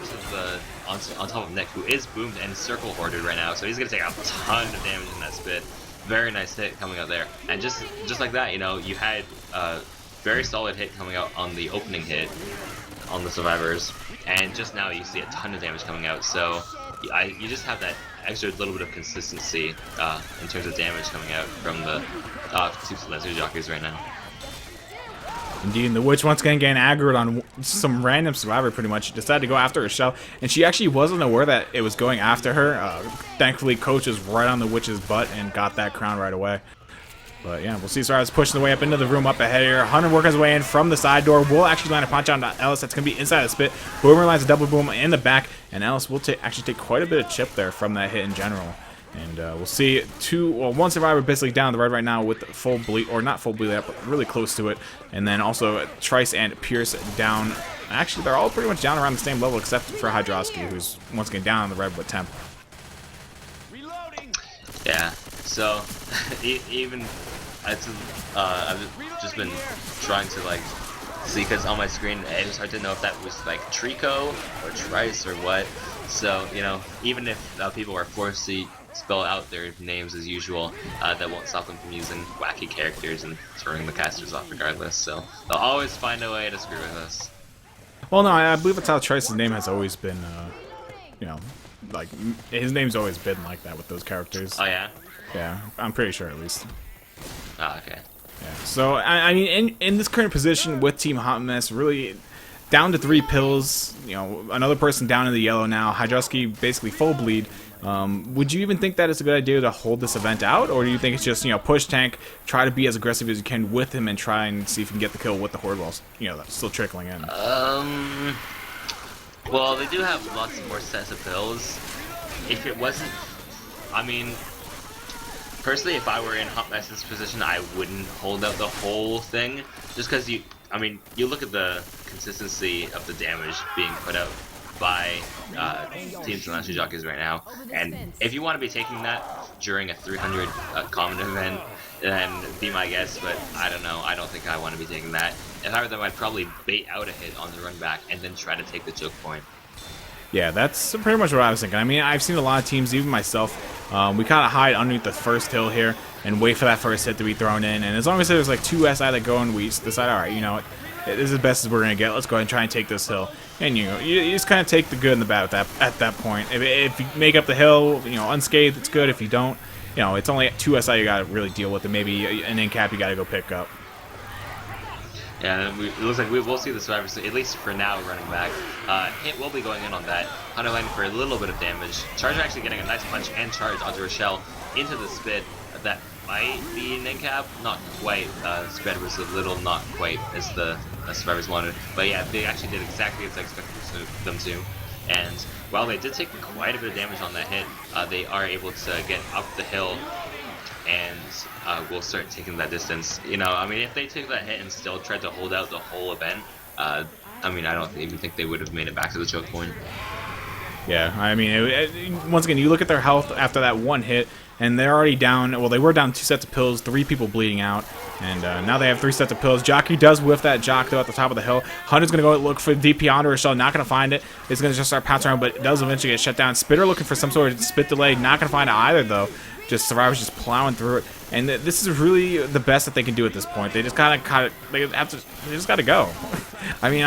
top of Nick, who is boomed and circle hoarded right now, so he's gonna take a ton of damage in that spit. Very nice hit coming out there, and just like that, you know, you had a very solid hit coming out on the opening hit on the survivors, and just now you see a ton of damage coming out. So you just have that extra little bit of consistency in terms of damage coming out from the two Silencio Jockeys right now. Indeed, and the witch once again getting aggroed on some random survivor pretty much. Decided to go after her shell, and she actually wasn't aware that it was going after her. Thankfully, Coach was right on the witch's butt and got that crown right away. But yeah, we'll see Survivors pushing the way up into the room up ahead here. Hunter working his way in from the side door. Will actually land a punch on Ellis. That's going to be inside the spit. Boomer lands a double boom in the back, and Ellis will actually take quite a bit of chip there from that hit in general. And we'll see one survivor basically down the red right now with full bleed, or not full bleed up, but really close to it. And then also Trice and Pierce down. Actually, they're all pretty much down around the same level except for Hydrosky, who's once again down on the red with temp. Yeah, so even I've just been trying to like see, because on my screen it was hard to know if that was like Trico or Trice or what. So you know, even if people are forced to spell out their names as usual, that won't stop them from using wacky characters and throwing the casters off regardless. So they'll always find a way to screw with us. Well, no, I believe that's how Trice's name has always been. You know, like his name's always been like that with those characters. Oh yeah. Yeah, I'm pretty sure at least. Oh, okay. Yeah. So I mean, in this current position with Team Hot Mess, really down to 3 pills. You know, another person down in the yellow now. Hydrosky basically full bleed. Would you even think that it's a good idea to hold this event out, or do you think it's just, you know, push tank, try to be as aggressive as you can with him, and try and see if you can get the kill with the horde while, you know, that's still trickling in? Well, they do have lots more sets of pills. If it wasn't, I mean, personally, if I were in Hot Mess's position, I wouldn't hold out the whole thing, just because you look at the consistency of the damage being put out by Team Silencio Jockeys right now, and if you want to be taking that during a 300 common event, then be my guess, but I don't know. I don't think I want to be taking that. If I were them, I'd probably bait out a hit on the run back and then try to take the choke point. Yeah, that's pretty much what I was thinking. I mean, I've seen a lot of teams, even myself, we kind of hide underneath the first hill here and wait for that first hit to be thrown in. And as long as there's like 2 SI that go and we decide, all right, you know what, this is the best as we're going to get. Let's go ahead and try and take this hill. And, you know, you just kind of take the good and the bad at that point. If you make up the hill, you know, unscathed, it's good. If you don't, you know, it's only 2 SI you got to really deal with, and maybe an in cap you got to go pick up. Yeah, it looks like we will see the survivors, at least for now, running back. Hit will be going in on that. Hunter landing for a little bit of damage. Charger actually getting a nice punch and charge onto Rochelle into the spit. That might be an in cap. Not quite. Spread was a little not quite as the survivors wanted. But yeah, they actually did exactly as I expected them to. And while they did take quite a bit of damage on that hit, they are able to get up the hill and will start taking that distance. You know, I mean, if they took that hit and still tried to hold out the whole event, I mean, I don't even think they would have made it back to the choke point. Yeah, I mean, once again, you look at their health after that one hit, and they're already down. Well, they were down 2 sets of pills, 3 people bleeding out, and now they have 3 sets of pills. Jockey does whiff that Jock, though, at the top of the hill. Hunter's going to go look for DP onto Rochelle, not going to find it. It's going to just start pouncing around, but it does eventually get shut down. Spitter looking for some sort of spit delay, not going to find it either, though. Just survivors just plowing through it, and this is really the best that they can do at this point. They just kind of they just got to go. I mean,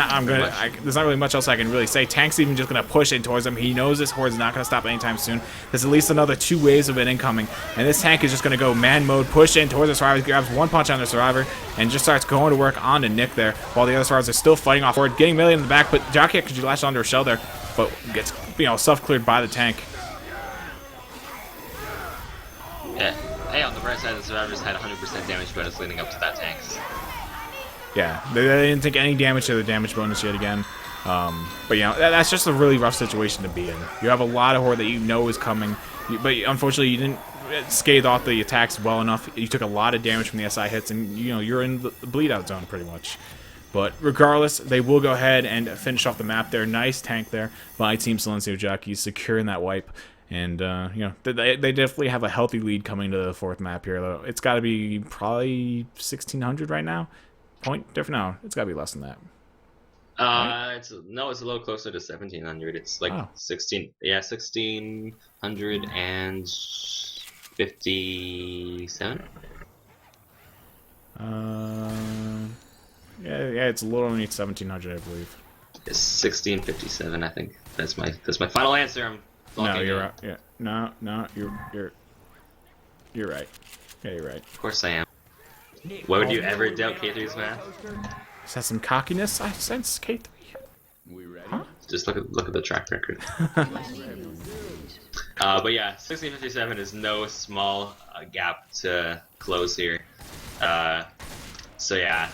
there's not really much else I can really say. Tank's even just gonna push in towards him. He knows this horde's not gonna stop anytime soon. There's at least another 2 waves of it incoming, and this Tank is just gonna go man mode, push in towards the survivor, grabs 1 punch on the survivor, and just starts going to work on to Nick there, while the other survivors are still fighting off forward, getting melee in the back. But Jockey actually latched onto Rochelle there, but gets self cleared by the Tank. Yeah. Hey, on the right side, the survivors had 100% damage bonus leading up to that tank. Yeah, they didn't take any damage to the damage bonus yet again. But, you know, that's just a really rough situation to be in. You have a lot of horde that you know is coming, but unfortunately you didn't scathe off the attacks well enough. You took a lot of damage from the SI hits, and, you know, you're in the bleed-out zone pretty much. But regardless, they will go ahead and finish off the map there. Nice tank there by Team Silencio Jockeys, securing that wipe. And, you know, they definitely have a healthy lead coming to the 4th map here, though. It's got to be probably 1,600 right now. Point different? No, it's got to be less than that. Right? It's a little closer to 1,700. It's like 1,657. Yeah, it's a little underneath 1,700, I believe. It's 1,657, I think. That's my final answer. No, you're right. Yeah, no, you're right. Yeah, you're right. Of course I am. Why would you ever doubt K3's math? Is that some cockiness? I sense K3. Huh? Just look at the track record. But yeah, 1,657 is no small gap to close here. So yeah,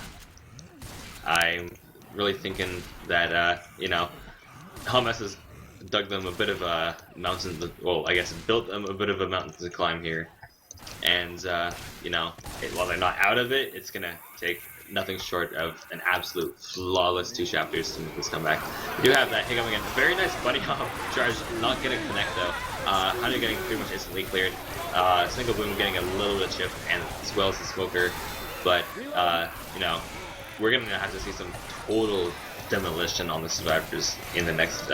I'm really thinking that you know, Helmets has dug them a bit of a mountain. Well, I guess built them a bit of a mountain to climb here, and you know, while they're not out of it, it's gonna take nothing short of an absolute flawless 2 chapters to make this comeback. We do have that hit coming in. Very nice buddy hop charge, not getting connect though. Hunter getting pretty much instantly cleared. Single boom getting a little bit of chip, and as well as the smoker. But you know, we're gonna have to see some total demolition on the survivors in the next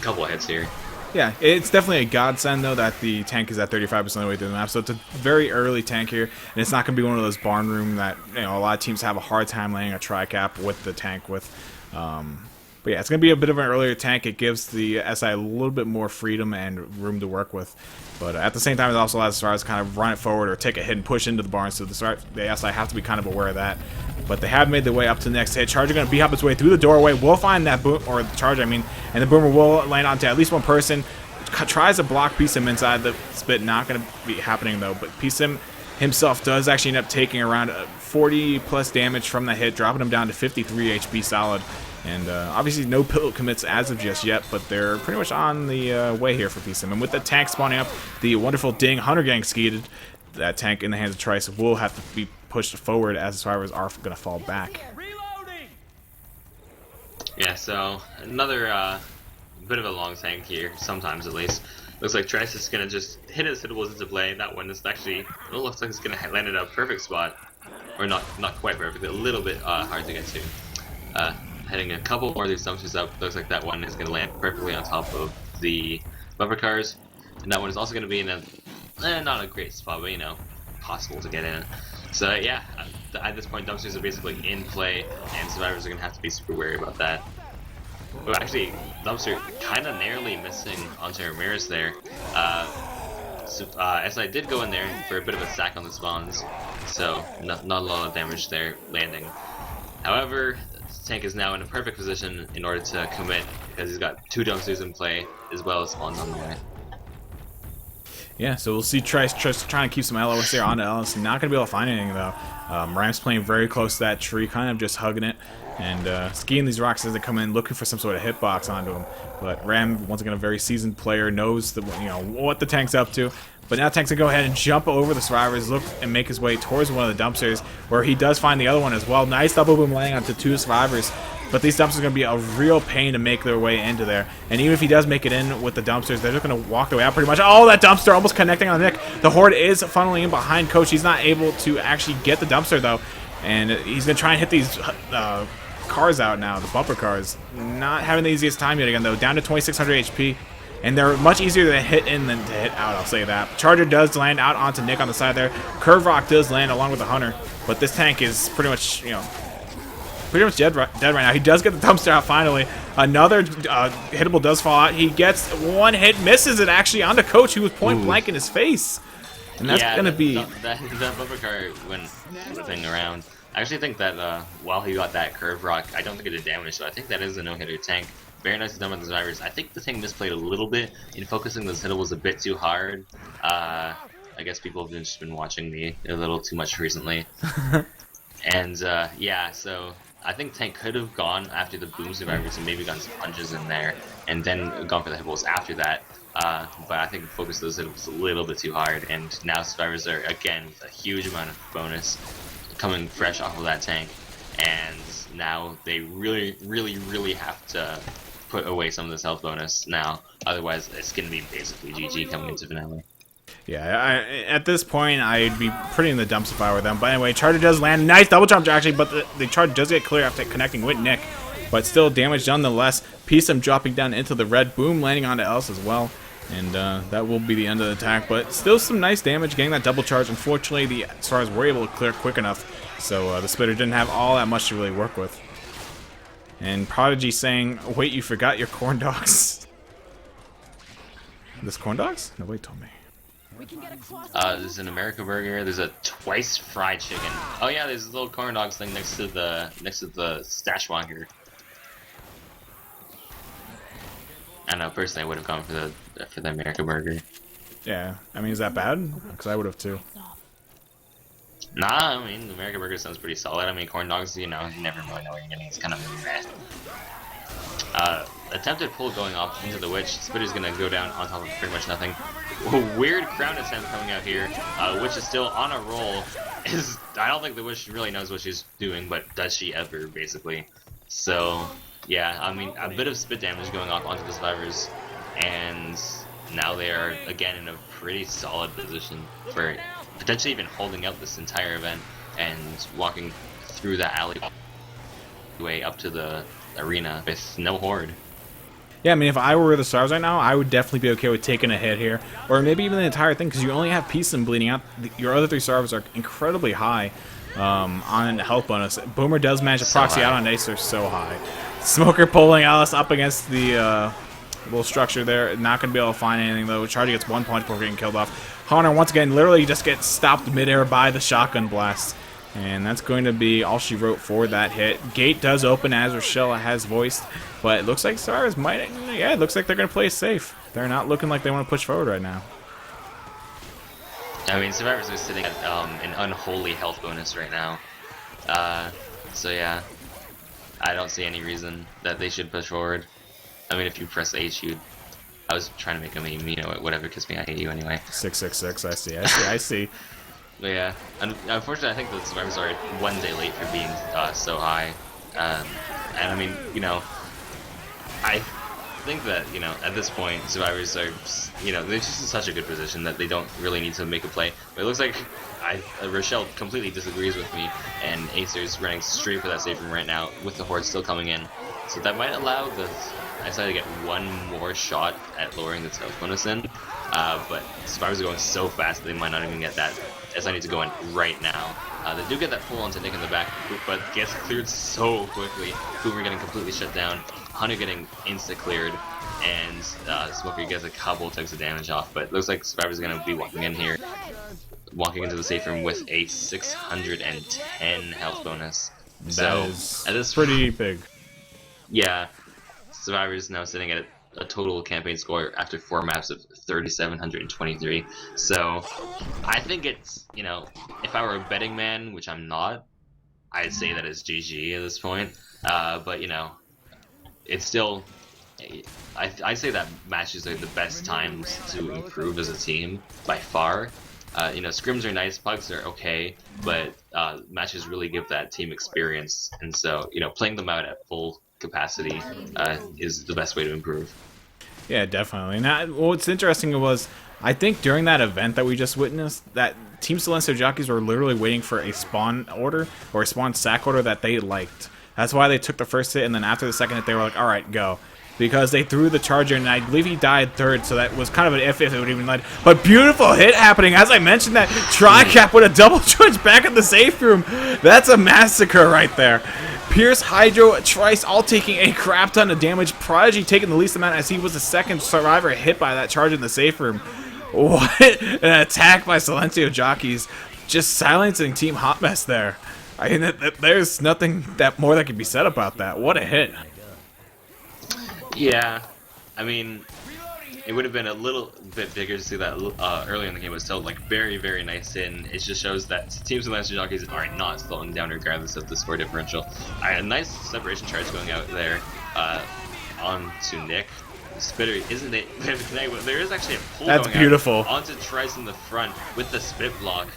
couple of hits here. Yeah, it's definitely a godsend, though, that the tank is at 35% of the way through the map. So it's a very early tank here, and it's not going to be one of those barn room that, you know, a lot of teams have a hard time laying a tri-cap with the tank with. But yeah, it's going to be a bit of an earlier tank. It gives the SI a little bit more freedom and room to work with. But at the same time, it also allows the survivors to kind of run it forward or take a hit and push into the barn. So the SI have to be kind of aware of that. But they have made their way up to the next hit. Charger going to B-hop its way through the doorway. Will find that boom, or the Charger, I mean, and the Boomer will land onto at least one person. Tries to block Kissme inside the spit. Not going to be happening, though. But Kissme himself does actually end up taking around 40 plus damage from the hit, dropping him down to 53 HP solid. And obviously no pillow commits as of just yet, but they're pretty much on the way here for Kissme. And with the tank spawning up, the wonderful Ding Hunter gang skeeted, that tank in the hands of Trice will have to be pushed forward as the survivors are going to fall back. Yeah, so another bit of a long tank here, sometimes at least. Looks like Trice is gonna just hit his hittables into play. That one is actually, it looks like it's gonna land in a perfect spot, or not quite perfect, a little bit hard to get to. Hitting a couple more of these dumpsters up. Looks like that one is gonna land perfectly on top of the bumper cars, and that one is also gonna be in a not a great spot, but you know, possible to get in. So yeah, at this point, dumpsters are basically in play, and survivors are gonna have to be super wary about that. But actually, dumpster kind of narrowly missing onto Ramirez there. SI did go in there for a bit of a sack on the spawns, so not a lot of damage there landing. However, Tank is now in a perfect position in order to commit because he's got 2 dumpsters in play as well as spawns on the way. Yeah, so we'll see Trice trying to keep some LOS there onto Ellis. Not going to be able to find anything, though. Ram's playing very close to that tree, kind of just hugging it. And skiing these rocks as they come in, looking for some sort of hitbox onto him. But Ram, once again, a very seasoned player, knows what the tank's up to. But now Tank's going to go ahead and jump over the survivors, look and make his way towards one of the dumpsters, where he does find the other one as well. Nice double boom landing onto 2 survivors. But these dumpsters are going to be a real pain to make their way into there. And even if he does make it in with the dumpsters, they're just going to walk their way out pretty much. Oh, that dumpster almost connecting on Nick. The Horde is funneling in behind Coach. He's not able to actually get the dumpster, though. And he's going to try and hit these cars out now, the bumper cars. Not having the easiest time yet again, though. Down to 2600 HP. And they're much easier to hit in than to hit out, I'll say that. Charger does land out onto Nick on the side there. Curve Rock does land along with the Hunter. But this tank is pretty much, pretty much dead right now. He does get the dumpster out finally. Another hittable does fall out. He gets one hit, misses it actually onto Coach, who was point blank in his face. And that's going to be... That bumper car went flipping around. I actually think that while he got that curve rock, I don't think it did damage, so I think that is a no-hitter tank. Very nicely done by the survivors. I think the tank misplayed a little bit in focusing those hittables a bit too hard. I guess people have just been watching me a little too much recently. And yeah, so I think Tank could have gone after the boom survivors and maybe gotten some punches in there, and then gone for the hittables after that. But I think focused those hittables a little bit too hard, and now survivors are again with a huge amount of bonus coming fresh off of that tank, and now they really have to put away some of this health bonus now. Otherwise, it's going to be basically GG coming into finale. Yeah, at this point, I'd be pretty in the dumps if I were them. But anyway, Charger does land. Nice double jump, actually, but the charge does get clear after connecting with Nick. But still damage nonetheless. Piece dropping down into the red. Boom landing onto Ellis as well. And that will be the end of the attack. But still some nice damage getting that double charge. Unfortunately, the Stars were able to clear quick enough. So the Splitter didn't have all that much to really work with. And Prodigy saying, wait, you forgot your corn dogs. This corn dogs? Nobody told me. There's an America burger. There's a twice fried chicken. Oh yeah, there's a little corn dogs thing next to the stash walker. I don't know. Personally, I would have gone for the America burger. Yeah, I mean, is that bad? Because I would have too. Nah, I mean, the America burger sounds pretty solid. I mean, corn dogs, you never really know what you're getting. It's kind of meh. Attempted pull going off into the witch. Splitter's gonna go down on top of pretty much nothing. Weird crown attempt coming out here. Witch is still on a roll. I don't think the witch really knows what she's doing, but does she ever, basically? So, yeah, I mean, a bit of spit damage going off onto the survivors, and now they are again in a pretty solid position for potentially even holding up this entire event and walking through the alleyway up to the arena with no horde. Yeah, I mean, if I were the Stars right now, I would definitely be okay with taking a hit here. Or maybe even the entire thing, because you only have Peace and bleeding out. Your other 3 Stars are incredibly high on health bonus. Boomer does manage to proxy out on Ace, they're so high. Smoker pulling Alice up against the little structure there. Not going to be able to find anything, though. Charlie gets 1 punch before getting killed off. Hunter, once again, literally just gets stopped midair by the shotgun blast. And that's going to be all she wrote for that hit. Gate does open, as Rochelle has voiced. But it looks like Stars might... Yeah, it looks like they're going to play it safe. They're not looking like they want to push forward right now. I mean, Survivors are sitting at an unholy health bonus right now. So yeah, I don't see any reason that they should push forward. I mean, if you press H, I was trying to make a meme, whatever, Kissme, I hate you anyway. 666, I see. But yeah, unfortunately, I think the Survivors are 1 day late for being so high. And I mean, I think that, you know, at this point, survivors are, you know, they're just in such a good position that they don't really need to make a play. But it looks like Rochelle completely disagrees with me, and Acer's running straight for that safe room right now with the horde still coming in. So that might allow the SI to get one more shot at lowering the stealth bonus in. But survivors are going so fast that they might not even get that. SI needs to go in right now. They do get that pull onto Nick in the back, but gets cleared so quickly. Hoover getting completely shut down, Hunter getting insta-cleared, and Smoker gets a couple types of damage off. But it looks like survivors are going to be walking in here, walking into the safe room with a 610 health bonus. That is pretty big. Yeah, survivors now sitting at a total campaign score after 4 maps of 3,723. So I think it's, you know, if I were a betting man, which I'm not, I'd say that it's GG at this point. But you know, it's still, I say that matches are the best times to improve as a team by far. You know, scrims are nice, pugs are okay, but matches really give that team experience, and so, you know, playing them out at full capacity is the best way to improve. Yeah, definitely. Now, what's interesting was, I think during that event that we just witnessed, that Team Silencio Jockeys were literally waiting for a spawn order, or a spawn sack order that they liked. That's why they took the first hit, and then after the second hit, they were like, alright, go. Because they threw the charger, and I believe he died third, so that was kind of an if it would even let. But beautiful hit happening. As I mentioned, that tri-cap with a double charge back in the safe room. That's a massacre right there. Pierce, Hydro, Trice all taking a crap ton of damage. Prodigy taking the least amount as he was the second survivor hit by that charge in the safe room. What an attack by Silencio Jockeys. Just silencing Team Hot Mess there. I mean, there's nothing that more that can be said about that. What a hit. Yeah, I mean, it would have been a little bit bigger to see that earlier in the game, but still, like, very, very nice hit. And it just shows that Team Silencio Jockeys are not slowing down regardless of the score differential. A nice separation charge going out there onto Nick. Spitter, isn't it? There is actually a pull That's going beautiful. out onto Trice in the front with the spit block.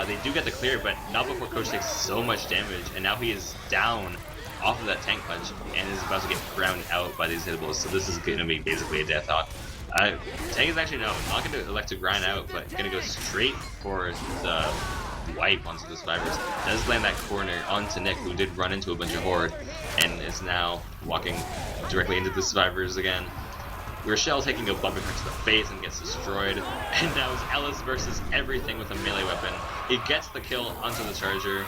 They do get the clear, but not before Coach takes so much damage, and now he is down off of that tank punch and is about to get ground out by these hittables. So this is going to be basically a death hawk. Tank is actually not going to elect to grind out, but going to go straight for the wipe onto the survivors. Does land that corner onto Nick, who did run into a bunch of horde, and is now walking directly into the survivors again. Rochelle taking a bump to the face and gets destroyed, and now it's Ellis versus everything with a melee weapon. He gets the kill onto the charger,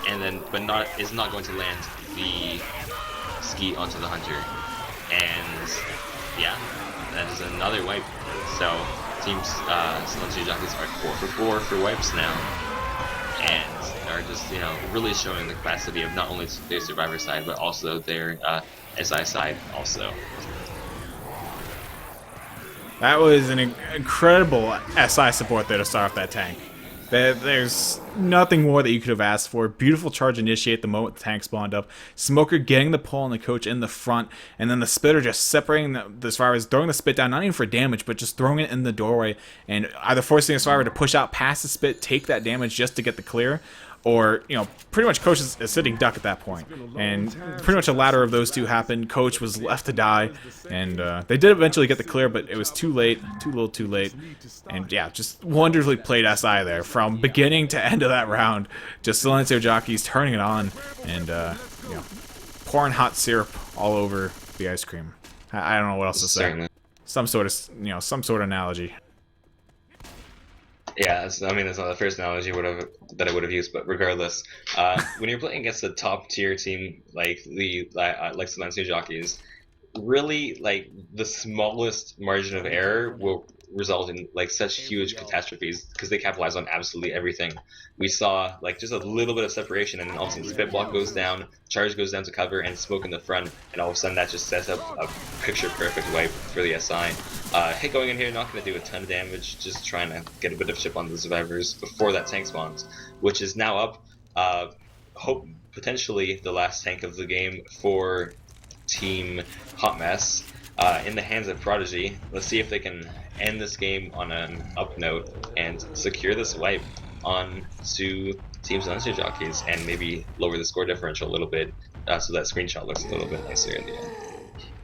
and then is not going to land the ski onto the hunter. And yeah, that is another wipe. So teams Silencio Jockeys are 4 for 4 for wipes now, and are just, you know, really showing the capacity of not only their survivor side but also their SI side also. That was an incredible SI support there to start off that tank. There's nothing more that you could have asked for. Beautiful charge initiate the moment the tank spawned up. Smoker getting the pull on the coach in the front, and then the spitter just separating the survivors, throwing the spit down, not even for damage, but just throwing it in the doorway, and either forcing the survivor to push out past the spit, take that damage just to get the clear, or, you know, pretty much Coach is sitting duck at that point. And pretty much a ladder of those two happened. Coach was left to die, and they did eventually get the clear, but it was too late, too little too late. And yeah, just wonderfully played SI there from beginning to end of that round. Just Silencio Jockeys turning it on and, you know, pouring hot syrup all over the ice cream. I don't know what else to say. Certainly. Some sort of, you know, some sort of analogy. Yeah, I mean, that's not the first analogy that I would have used, but regardless, when you're playing against a top tier team like Silencio Jockeys, really, like, the smallest margin of error will result in, like, such huge catastrophes because they capitalize on absolutely everything. We saw, like, just a little bit of separation, and then all of a sudden spit block goes down, charge goes down to cover, and smoke in the front, and all of a sudden that just sets up a picture perfect wipe for the SI. Hit going in here, not going to do a ton of damage, just trying to get a bit of chip on the survivors before that tank spawns, which is now up. Potentially the last tank of the game for Team Hot Mess, in the hands of Prodigy. Let's see if they can end this game on an up note and secure this wipe on to Team Silencio Jockeys, and maybe lower the score differential a little bit, so that screenshot looks a little bit nicer in the end.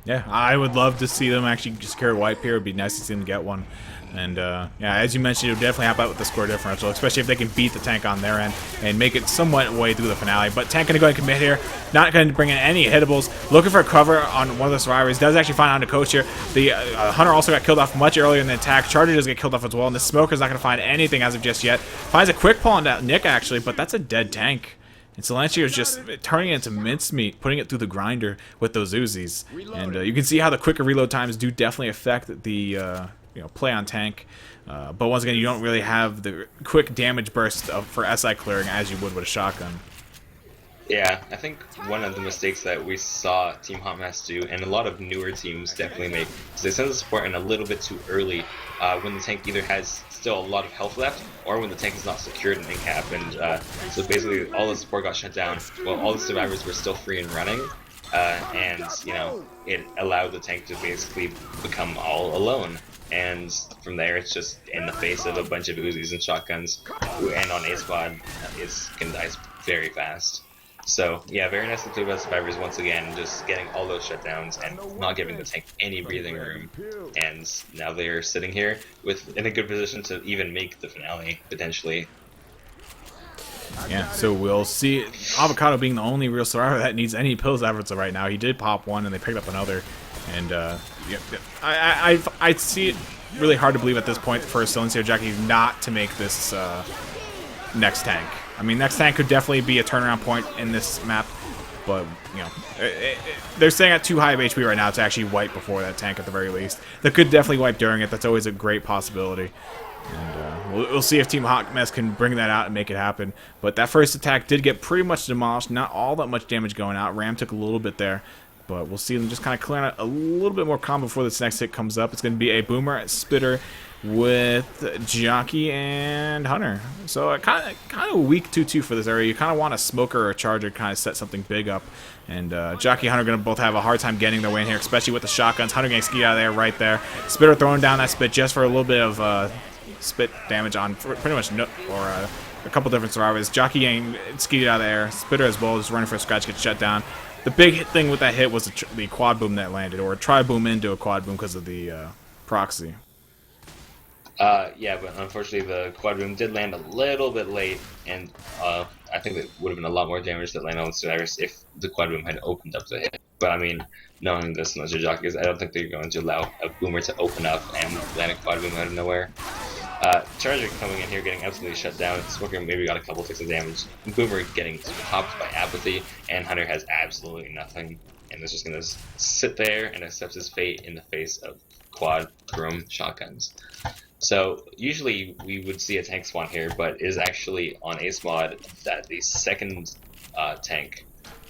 Yeah, I would love to see them actually secure a wipe here. It would be nice to see them get one. And, yeah, as you mentioned, it would definitely help out with the score differential, especially if they can beat the tank on their end and make it somewhat way through the finale. But tank going to go ahead and commit here. Not going to bring in any hitables. Looking for a cover on one of the survivors. Does actually find on the coach here. The Hunter also got killed off much earlier in the attack. Charger does get killed off as well. And the Smoker's not going to find anything as of just yet. Finds a quick pull on that Nick, actually, but that's a dead tank. And Silencio is just turning it into mincemeat, putting it through the grinder with those Uzis. And you can see how the quicker reload times do definitely affect the play on tank. But once again, you don't really have the quick damage burst for SI clearing as you would with a shotgun. Yeah, I think one of the mistakes that we saw Team Hotmass do, and a lot of newer teams definitely make, is they send the support in a little bit too early when the tank either has still a lot of health left, or when the tank is not secured in cap, and so basically all the support got shut down while all the survivors were still free and running, and it allowed the tank to basically become all alone. And from there, it's just in the face of a bunch of Uzis and shotguns, and on A squad, it can die very fast. So yeah, very nicely played by the survivors once again, just getting all those shutdowns and not giving the tank any breathing room. And now they're sitting here in a good position to even make the finale potentially. Yeah, so we'll see. Avocado being the only real survivor that needs any pills efforts right now. He did pop one, and they picked up another. And I see it really hard to believe at this point for Silencio Jockeys not to make this next tank. I mean, next tank could definitely be a turnaround point in this map, but they're staying at too high of HP right now to actually wipe before that tank at the very least. They could definitely wipe during it. That's always a great possibility. And we'll see if Team Hotmass can bring that out and make it happen. But that first attack did get pretty much demolished. Not all that much damage going out. Ram took a little bit there. But we'll see them just kind of clearing out a little bit more calm before this next hit comes up. It's going to be a Boomer Spitter with Jockey and Hunter. So kind of weak 2-2 for this area. You kind of want a Smoker or a Charger to kind of set something big up. And Jockey and Hunter are going to both have a hard time getting their way in here, especially with the shotguns. Hunter getting skied out of there right there. Spitter throwing down that spit just for a little bit of spit damage on pretty much a couple different survivors. Jockey getting skied out of there. Spitter as well, just running for a scratch, gets shut down. The big thing with that hit was the quad boom that landed, or a tri-boom into a quad boom because of the proxy. Yeah, but unfortunately the quad boom did land a little bit late, and I think that would have been a lot more damage that landed on the survivors if the quad boom had opened up the hit. But I mean, knowing this and the Jockeys, I don't think they're going to allow a boomer to open up and land a quad boom out of nowhere. Charger coming in here getting absolutely shut down. Smoker maybe got a couple ticks of damage. Boomer getting popped by Apathy, and Hunter has absolutely nothing. And is just going to sit there and accept his fate in the face of quad chrome shotguns. So usually we would see a tank spawn here, but it is actually on Ace mod that the second tank,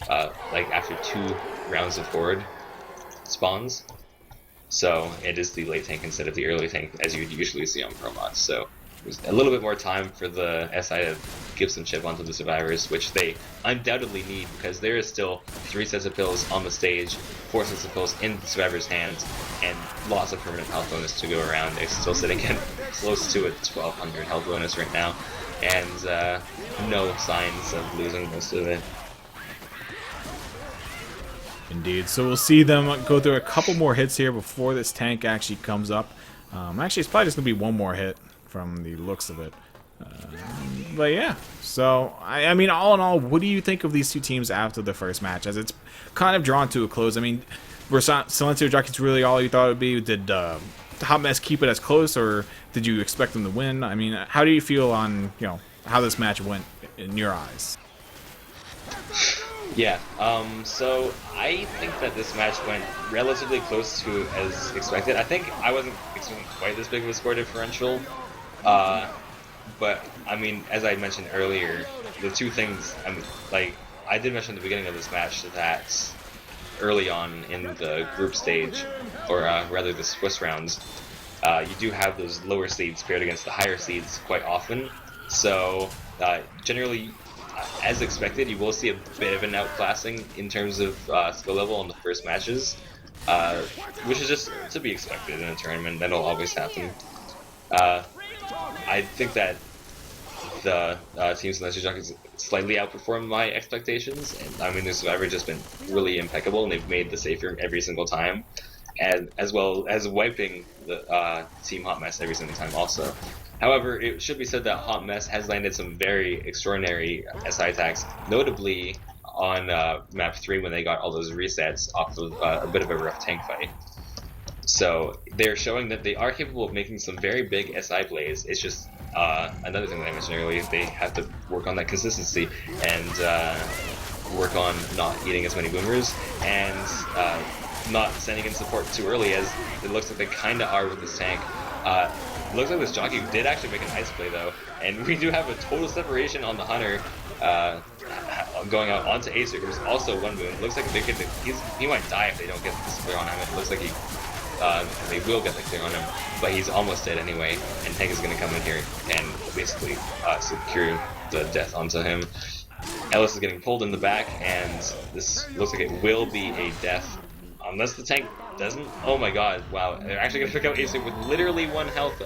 like after 2 rounds of forward, spawns. So it is the late tank instead of the early tank, as you would usually see on Pro mods. So there's a little bit more time for the SI to give some chip onto the survivors, which they undoubtedly need, because there is still 3 sets of pills on the stage, 4 sets of pills in the survivors' hands, and lots of permanent health bonus to go around. They're still sitting in close to a 1200 health bonus right now, and no signs of losing most of it. Indeed. So we'll see them go through a couple more hits here before this tank actually comes up. Actually, it's probably just going to be one more hit from the looks of it. But yeah, so I mean, all in all, what do you think of these two teams after the first match, as it's kind of drawn to a close? I mean, were Silencio Jockeys really all you thought it would be? Did Hotmass keep it as close, or did you expect them to win? I mean, how do you feel on how this match went in your eyes? Yeah, so I think that this match went relatively close to as expected. I think I wasn't expecting quite this big of a score differential, but I mean, as I mentioned earlier, the two things, I did mention at the beginning of this match that early on in the group stage, or rather the Swiss rounds, you do have those lower seeds paired against the higher seeds quite often, so generally, as expected, you will see a bit of an outclassing in terms of skill level in the first matches, which is just to be expected in a tournament. That'll always happen. I think that the Team Silencio Jockeys slightly outperformed my expectations. And I mean, the Survivor just been really impeccable, and they've made the safe room every single time, and as well as wiping the Team Hot Mess every single time also. However, it should be said that Hot Mess has landed some very extraordinary SI attacks, notably on map 3 when they got all those resets off of a bit of a rough tank fight. So they're showing that they are capable of making some very big SI plays. It's just another thing that I mentioned earlier, they have to work on that consistency and work on not eating as many boomers and not sending in support too early, as it looks like they kind of are with this tank. Looks like this jockey did actually make an ice play though, and we do have a total separation on the Hunter going out onto Acer, who's also one boom. Looks like he might die if they don't get this clear on him. It looks like they will get the clear on him, but he's almost dead anyway, and Tank is going to come in here and basically secure the death onto him. Ellis is getting pulled in the back, and this looks like it will be a death. Unless the tank doesn't. Oh my god, wow. They're actually going to pick out Acer with literally 1 health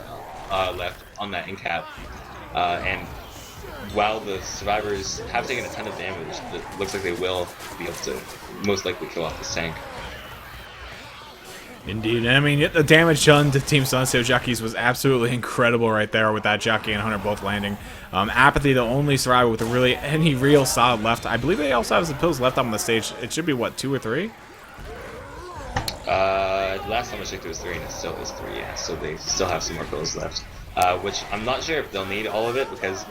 left on that incap. And while the survivors have taken a ton of damage, it looks like they will be able to most likely kill off this tank. Indeed. I mean, the damage done to Team Silencio Jockeys was absolutely incredible right there with that Jockey and Hunter both landing. Apathy, the only survivor with any real solid left. I believe they also have some pills left on the stage. It should be, what, 2 or 3? Last time I checked it was 3, and it still is 3, yeah, so they still have some more pills left. Which I'm not sure if they'll need all of it, because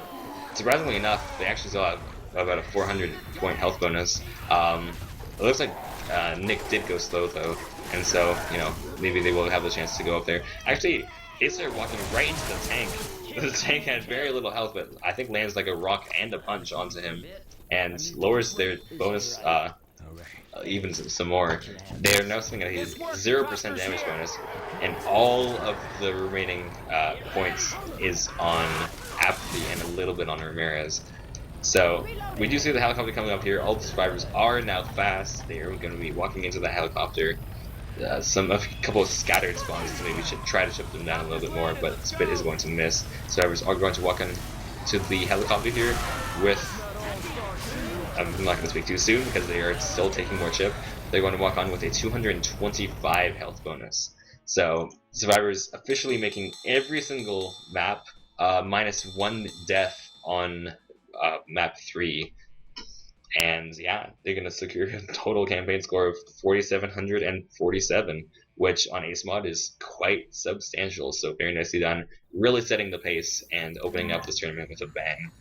surprisingly enough, they actually still have about a 400-point health bonus. It looks like Nick did go slow though, and so, you know, maybe they will have the chance to go up there. Actually, Acer walking right into the tank. The tank had very little health, but I think lands like a rock and a punch onto him, and lowers their bonus even some more. They are now sitting at a 0% damage bonus, and all of the remaining points is on Apathy and a little bit on Ramirez. So we do see the helicopter coming up here. All the survivors are now fast. They are going to be walking into the helicopter. A couple of scattered spawns to maybe try to chip them down a little bit more, but Spit is going to miss. Survivors are going to walk into the helicopter here with, I'm not going to speak too soon because they are still taking more chip. They're going to walk on with a 225 health bonus. So survivors officially making every single map minus 1 death on map 3. And yeah, they're going to secure a total campaign score of 4,747, which on Ace Mod is quite substantial. So very nicely done, really setting the pace and opening up this tournament with a bang.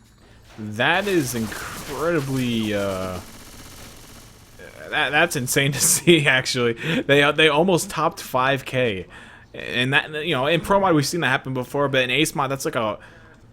That is incredibly that's insane to see. Actually, they almost topped 5K, and that, you know, in Pro Mod we've seen that happen before, but in Ace Mod that's like a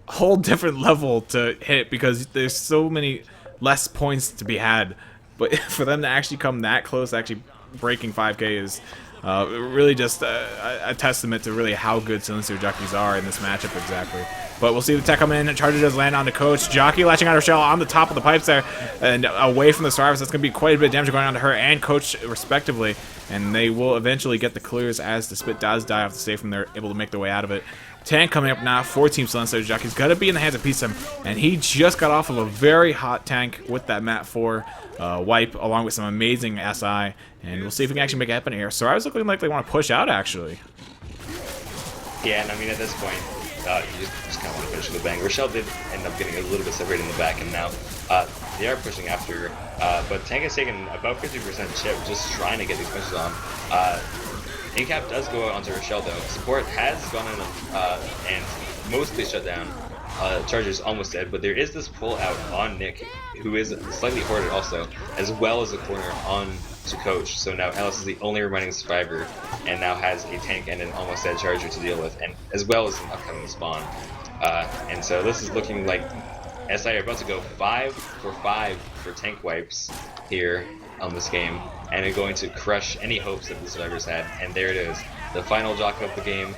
whole different level to hit because there's so many less points to be had. But for them to actually come that close, actually breaking 5K, is really just a testament to really how good Silencio Jockeys are in this matchup exactly. But we'll see the tech come in. Charger does land on the Coach. Jockey latching on her shell on the top of the pipes there and away from the survivors. That's going to be quite a bit of damage going on to her and Coach respectively. And they will eventually get the clears as the Spit does die off the stage from there, able to make their way out of it. Tank coming up now for Team Silencio Jockeys. Got to be in the hands of Kissme, and he just got off of a very hot tank with that Mat 4 wipe, along with some amazing SI. And we'll see if we can actually make it happen here. So I was looking like they want to push out, actually. Yeah, and I mean, at this point, you just kind of want to finish with a bang. Rochelle did end up getting a little bit separated in the back, and now they are pushing after her. But Tank has taken about 50% chip just trying to get these pushes on. Incap does go out onto Rochelle though. Support has gone in and mostly shut down. Charger's almost dead, but there is this pull out on Nick, who is slightly hoarded also, as well as a corner on to Coach. So now Alice is the only remaining survivor, and now has a tank and an almost dead Charger to deal with, and as well as an upcoming spawn. And so this is looking like SI are about to go 5 for 5 for tank wipes here on this game, and are going to crush any hopes that the survivors had. And there it is, the final jock of the game,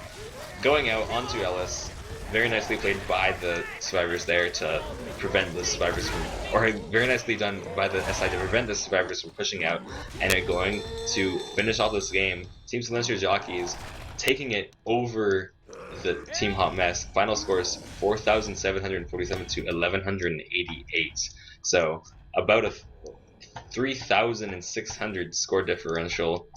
going out onto Ellis. Very nicely played by the survivors there to prevent the survivors from, or very nicely done by the SI to prevent the survivors from pushing out, and are going to finish off this game. Team Silencio Jockeys taking it over the Team Hot Mess. Final scores 4,747 to 1,188. So about a 3,600 score differential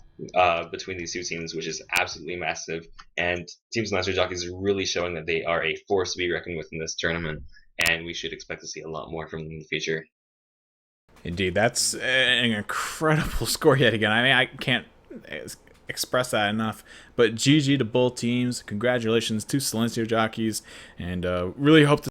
between these two teams, which is absolutely massive. And Team Silencio Jockeys is really showing that they are a force to be reckoned with in this tournament, and we should expect to see a lot more from them in the future. Indeed, that's an incredible score yet again. I mean, I can't express that enough. But GG to both teams. Congratulations to Silencio Jockeys, and really hope to